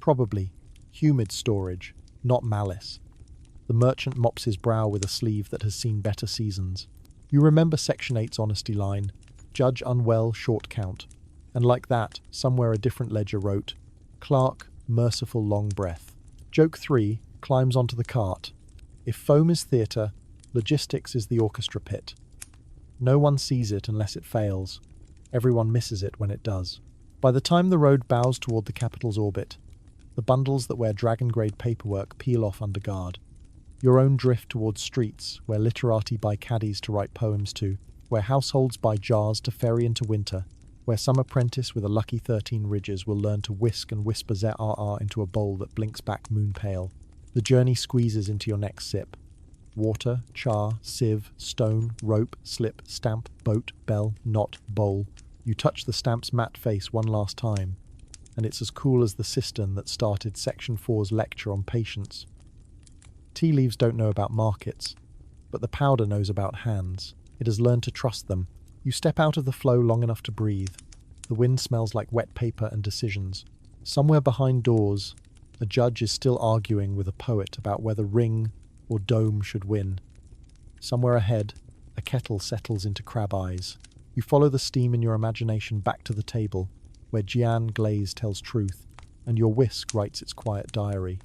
S1: Probably, humid storage, not malice. The merchant mops his brow with a sleeve that has seen better seasons. You remember Section 8's honesty line, judge unwell, short count. And like that, somewhere a different ledger wrote, clerk, merciful long breath. Joke 3 climbs onto the cart. If foam is theatre, logistics is the orchestra pit. No one sees it unless it fails. Everyone misses it when it does. By the time the road bows toward the capital's orbit, the bundles that wear dragon-grade paperwork peel off under guard. Your own drift towards streets, where literati buy caddies to write poems to, where households buy jars to ferry into winter, where some apprentice with a lucky 13 ridges will learn to whisk and whisper ZRR into a bowl that blinks back moon pale. The journey squeezes into your next sip. Water, char, sieve, stone, rope, slip, stamp, boat, bell, knot, bowl. You touch the stamp's matte face one last time, and it's as cool as the cistern that started Section 4's lecture on patience. Tea leaves don't know about markets, but the powder knows about hands. It has learned to trust them. You step out of the flow long enough to breathe. The wind smells like wet paper and decisions. Somewhere behind doors, a judge is still arguing with a poet about whether ring or dome should win. Somewhere ahead, a kettle settles into crab eyes. You follow the steam in your imagination back to the table, where Jian glaze tells truth, and your whisk writes its quiet diary.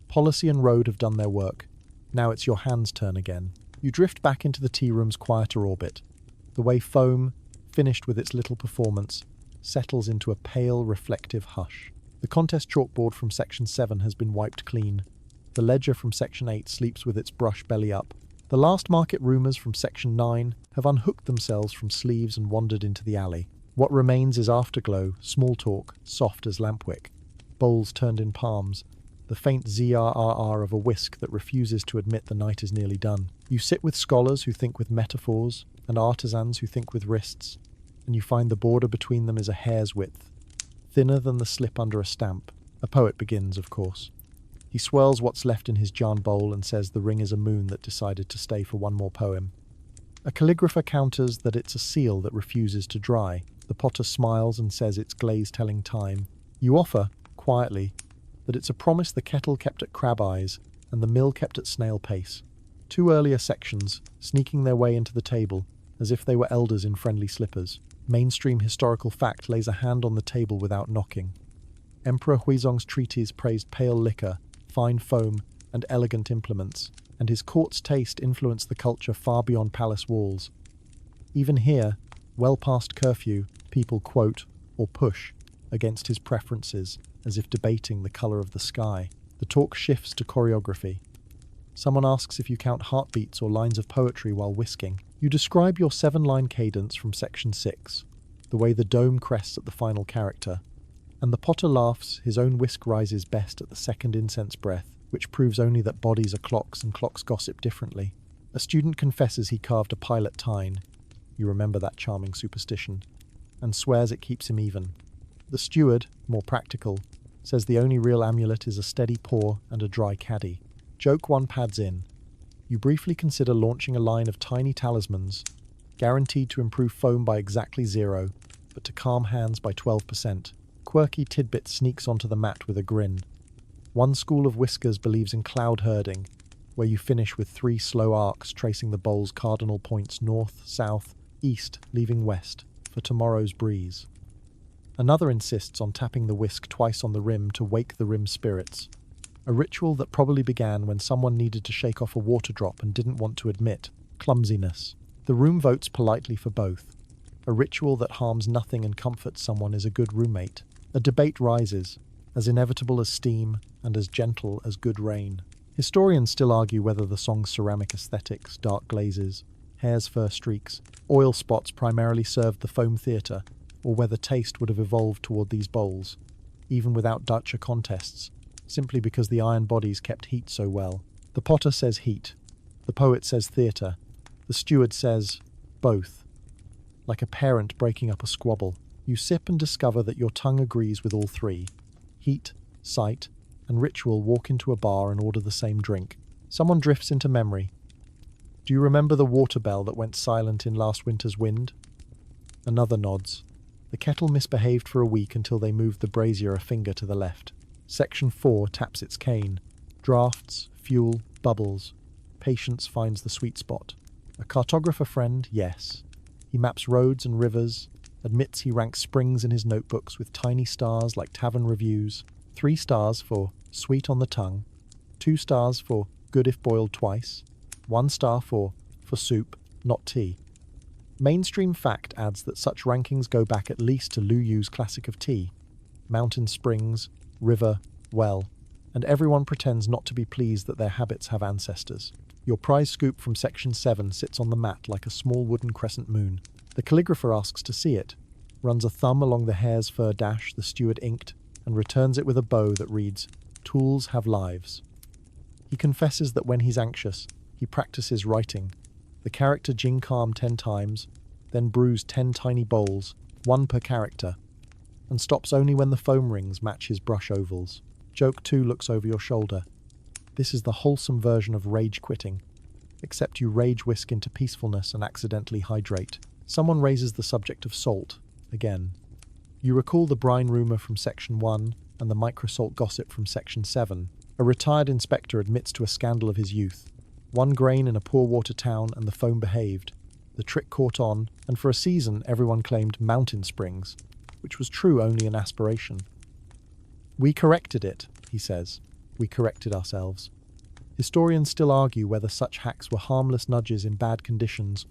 S1: Policy and road have done their work. Now it's your hand's turn again. You drift back into the tea room's quieter orbit. The way foam, finished with its little performance, settles into a pale, reflective hush. The contest chalkboard from Section 7 has been wiped clean. The ledger from Section 8 sleeps with its brush belly up. The last market rumours from Section 9 have unhooked themselves from sleeves and wandered into the alley. What remains is afterglow, small talk, soft as lampwick. Bowls turned in palms, the faint ZRRR of a whisk that refuses to admit the night is nearly done. You sit with scholars who think with metaphors, and artisans who think with wrists, and you find the border between them is a hair's width, thinner than the slip under a stamp. A poet begins, of course. He swirls what's left in his Jian bowl and says the ring is a moon that decided to stay for one more poem. A calligrapher counters that it's a seal that refuses to dry. The potter smiles and says it's glaze telling time. You offer, quietly, that it's a promise the kettle kept at crab eyes and the mill kept at snail pace. 2 earlier sections, sneaking their way into the table, as if they were elders in friendly slippers. Mainstream historical fact lays a hand on the table without knocking. Emperor Huizong's treatise praised pale liquor, fine foam, and elegant implements, and his court's taste influenced the culture far beyond palace walls. Even here, well past curfew, people quote, or push, against his preferences, as if debating the color of the sky. The talk shifts to choreography. Someone asks if you count heartbeats or lines of poetry while whisking. You describe your 7-line cadence from section 6, the way the dome crests at the final character. And the potter laughs, his own whisk rises best at the second incense breath, which proves only that bodies are clocks and clocks gossip differently. A student confesses he carved a pilot tine, you remember that charming superstition, and swears it keeps him even. The steward, more practical, says the only real amulet is a steady pour and a dry caddy. Joke 1 pads in. You briefly consider launching a line of tiny talismans, guaranteed to improve foam by exactly 0, but to calm hands by 12%. Quirky tidbit sneaks onto the mat with a grin. One school of whiskers believes in cloud herding, where you finish with 3 slow arcs tracing the bowl's cardinal points north, south, east, leaving west, for tomorrow's breeze. Another insists on tapping the whisk twice on the rim to wake the rim spirits, a ritual that probably began when someone needed to shake off a water drop and didn't want to admit clumsiness. The room votes politely for both. A ritual that harms nothing and comforts someone is a good roommate. A debate rises, as inevitable as steam and as gentle as good rain. Historians still argue whether the song's ceramic aesthetics, dark glazes, hare's fur streaks, oil spots primarily served the foam theatre, or whether taste would have evolved toward these bowls, even without doucha contests, simply because the iron bodies kept heat so well. The potter says heat, the poet says theatre, the steward says both. Like a parent breaking up a squabble, you sip and discover that your tongue agrees with all three. Heat, sight, and ritual walk into a bar and order the same drink. Someone drifts into memory. Do you remember the water bell that went silent in last winter's wind? Another nods. The kettle misbehaved for a week until they moved the brazier a finger to the left. Section 4 taps its cane. Drafts, fuel, bubbles. Patience finds the sweet spot. A cartographer friend, yes. He maps roads and rivers, admits he ranks springs in his notebooks with tiny stars like tavern reviews. 3 stars for sweet on the tongue, 2 stars for good if boiled twice, 1 star for soup, not tea. Mainstream fact adds that such rankings go back at least to Lu Yu's classic of tea. Mountain springs, river, well, and everyone pretends not to be pleased that their habits have ancestors. Your prize scoop from section 7 sits on the mat like a small wooden crescent moon. The calligrapher asks to see it, runs a thumb along the hare's fur dash the steward inked, and returns it with a bow that reads, "Tools have lives." He confesses that when he's anxious, he practices writing. The character Jian calm 10 times, then brews 10 tiny bowls, 1 per character, and stops only when the foam rings match his brush ovals. Joke 2 looks over your shoulder. This is the wholesome version of rage quitting, except you rage whisk into peacefulness and accidentally hydrate. Someone raises the subject of salt, again. You recall the brine rumour from section 1 and the microsalt gossip from section 7. A retired inspector admits to a scandal of his youth. 1 grain in a poor water town and the foam behaved. The trick caught on, and for a season everyone claimed mountain springs, which was true only in aspiration. We corrected it, he says. We corrected ourselves. Historians still argue whether such hacks were harmless nudges in bad conditions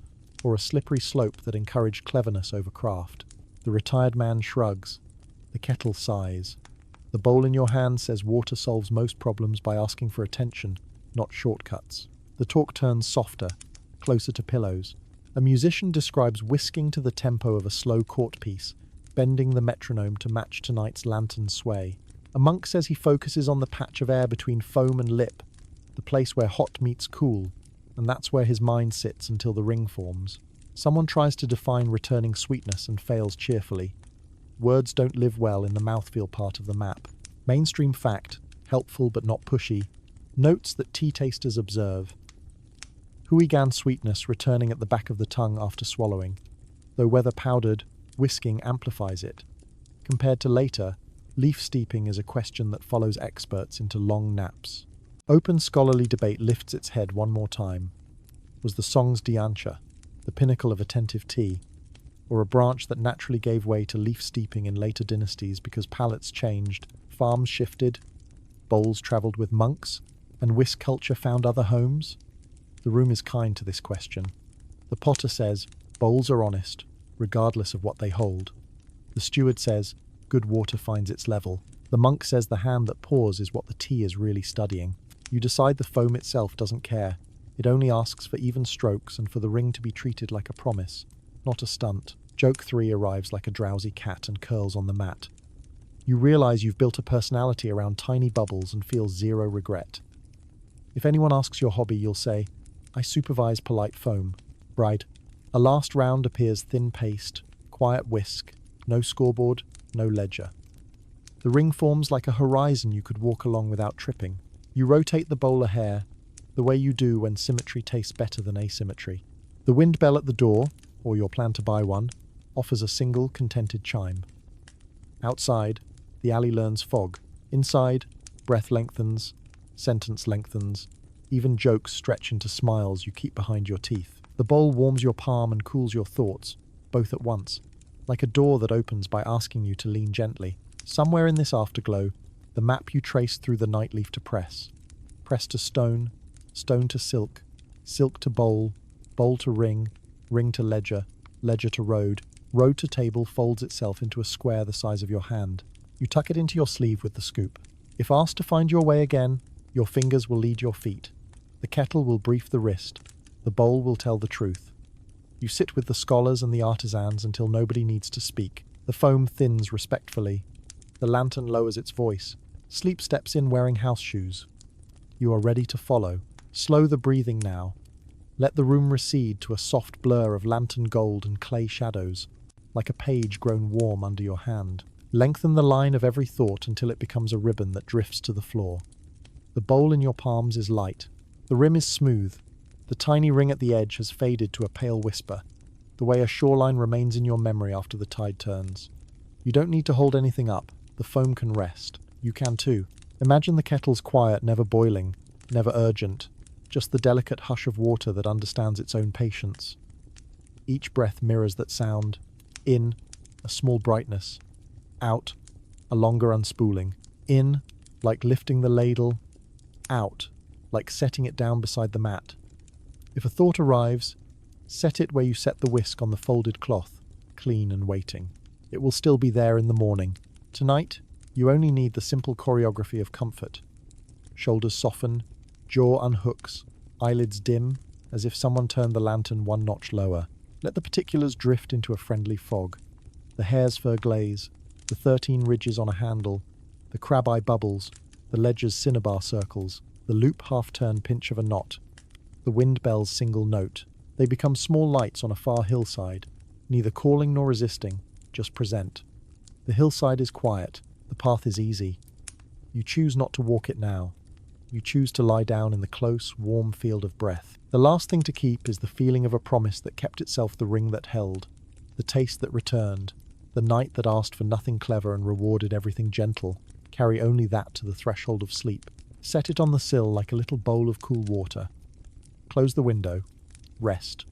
S1: or a slippery slope that encouraged cleverness over craft. The retired man shrugs. The kettle sighs. The bowl in your hand says water solves most problems by asking for attention, not shortcuts. The talk turns softer, closer to pillows. A musician describes whisking to the tempo of a slow court piece, bending the metronome to match tonight's lantern sway. A monk says he focuses on the patch of air between foam and lip, the place where hot meets cool, and that's where his mind sits until the ring forms. Someone tries to define returning sweetness and fails cheerfully. Words don't live well in the mouthfeel part of the map. Mainstream fact, helpful but not pushy, notes that tea tasters observe. Huigan sweetness returning at the back of the tongue after swallowing, though whether powdered, whisking amplifies it. Compared to later, leaf steeping is a question that follows experts into long naps. Open scholarly debate lifts its head one more time. Was the song's diancha, the pinnacle of attentive tea, or a branch that naturally gave way to leaf steeping in later dynasties because palates changed, farms shifted, bowls travelled with monks, and whisk culture found other homes? The room is kind to this question. The potter says, bowls are honest, regardless of what they hold. The steward says, good water finds its level. The monk says the hand that pours is what the tea is really studying. You decide the foam itself doesn't care. It only asks for even strokes and for the ring to be treated like a promise, not a stunt. Joke 3 arrives like a drowsy cat and curls on the mat. You realize you've built a personality around tiny bubbles and feel zero regret. If anyone asks your hobby, you'll say, I supervise polite foam. Bride. A last round appears thin-paced, quiet whisk, no scoreboard, no ledger. The ring forms like a horizon you could walk along without tripping. You rotate the bowl a hair, the way you do when symmetry tastes better than asymmetry. The wind bell at the door, or your plan to buy one, offers a single, contented chime. Outside, the alley learns fog. Inside, breath lengthens, sentence lengthens, even jokes stretch into smiles you keep behind your teeth. The bowl warms your palm and cools your thoughts, both at once, like a door that opens by asking you to lean gently. Somewhere in this afterglow, the map you traced through the nightleaf to press. Press to stone, stone to silk, silk to bowl, bowl to ring, ring to ledger, ledger to road, road to table folds itself into a square the size of your hand. You tuck it into your sleeve with the scoop. If asked to find your way again, your fingers will lead your feet. The kettle will brief the wrist. The bowl will tell the truth. You sit with the scholars and the artisans until nobody needs to speak. The foam thins respectfully. The lantern lowers its voice. Sleep steps in wearing house shoes. You are ready to follow. Slow the breathing now. Let the room recede to a soft blur of lantern gold and clay shadows, like a page grown warm under your hand. Lengthen the line of every thought until it becomes a ribbon that drifts to the floor. The bowl in your palms is light. The rim is smooth. The tiny ring at the edge has faded to a pale whisper, the way a shoreline remains in your memory after the tide turns. You don't need to hold anything up. The foam can rest. You can too. Imagine the kettle's quiet, never boiling, never urgent, just the delicate hush of water that understands its own patience. Each breath mirrors that sound. In, a small brightness. Out, a longer unspooling. In, like lifting the ladle. Out, like setting it down beside the mat. If a thought arrives, set it where you set the whisk on the folded cloth, clean and waiting. It will still be there in the morning. Tonight, you only need the simple choreography of comfort. Shoulders soften, jaw unhooks, eyelids dim, as if someone turned the lantern one notch lower. Let the particulars drift into a friendly fog. The hare's fur glaze, the 13 ridges on a handle, the crab-eye bubbles, the ledger's cinnabar circles, the loop half-turn pinch of a knot, the wind bell's single note. They become small lights on a far hillside, neither calling nor resisting, just present. The hillside is quiet, the path is easy. You choose not to walk it now. You choose to lie down in the close, warm field of breath. The last thing to keep is the feeling of a promise that kept itself the ring that held, the taste that returned, the night that asked for nothing clever and rewarded everything gentle. Carry only that to the threshold of sleep. Set it on the sill like a little bowl of cool water. Close the window. Rest.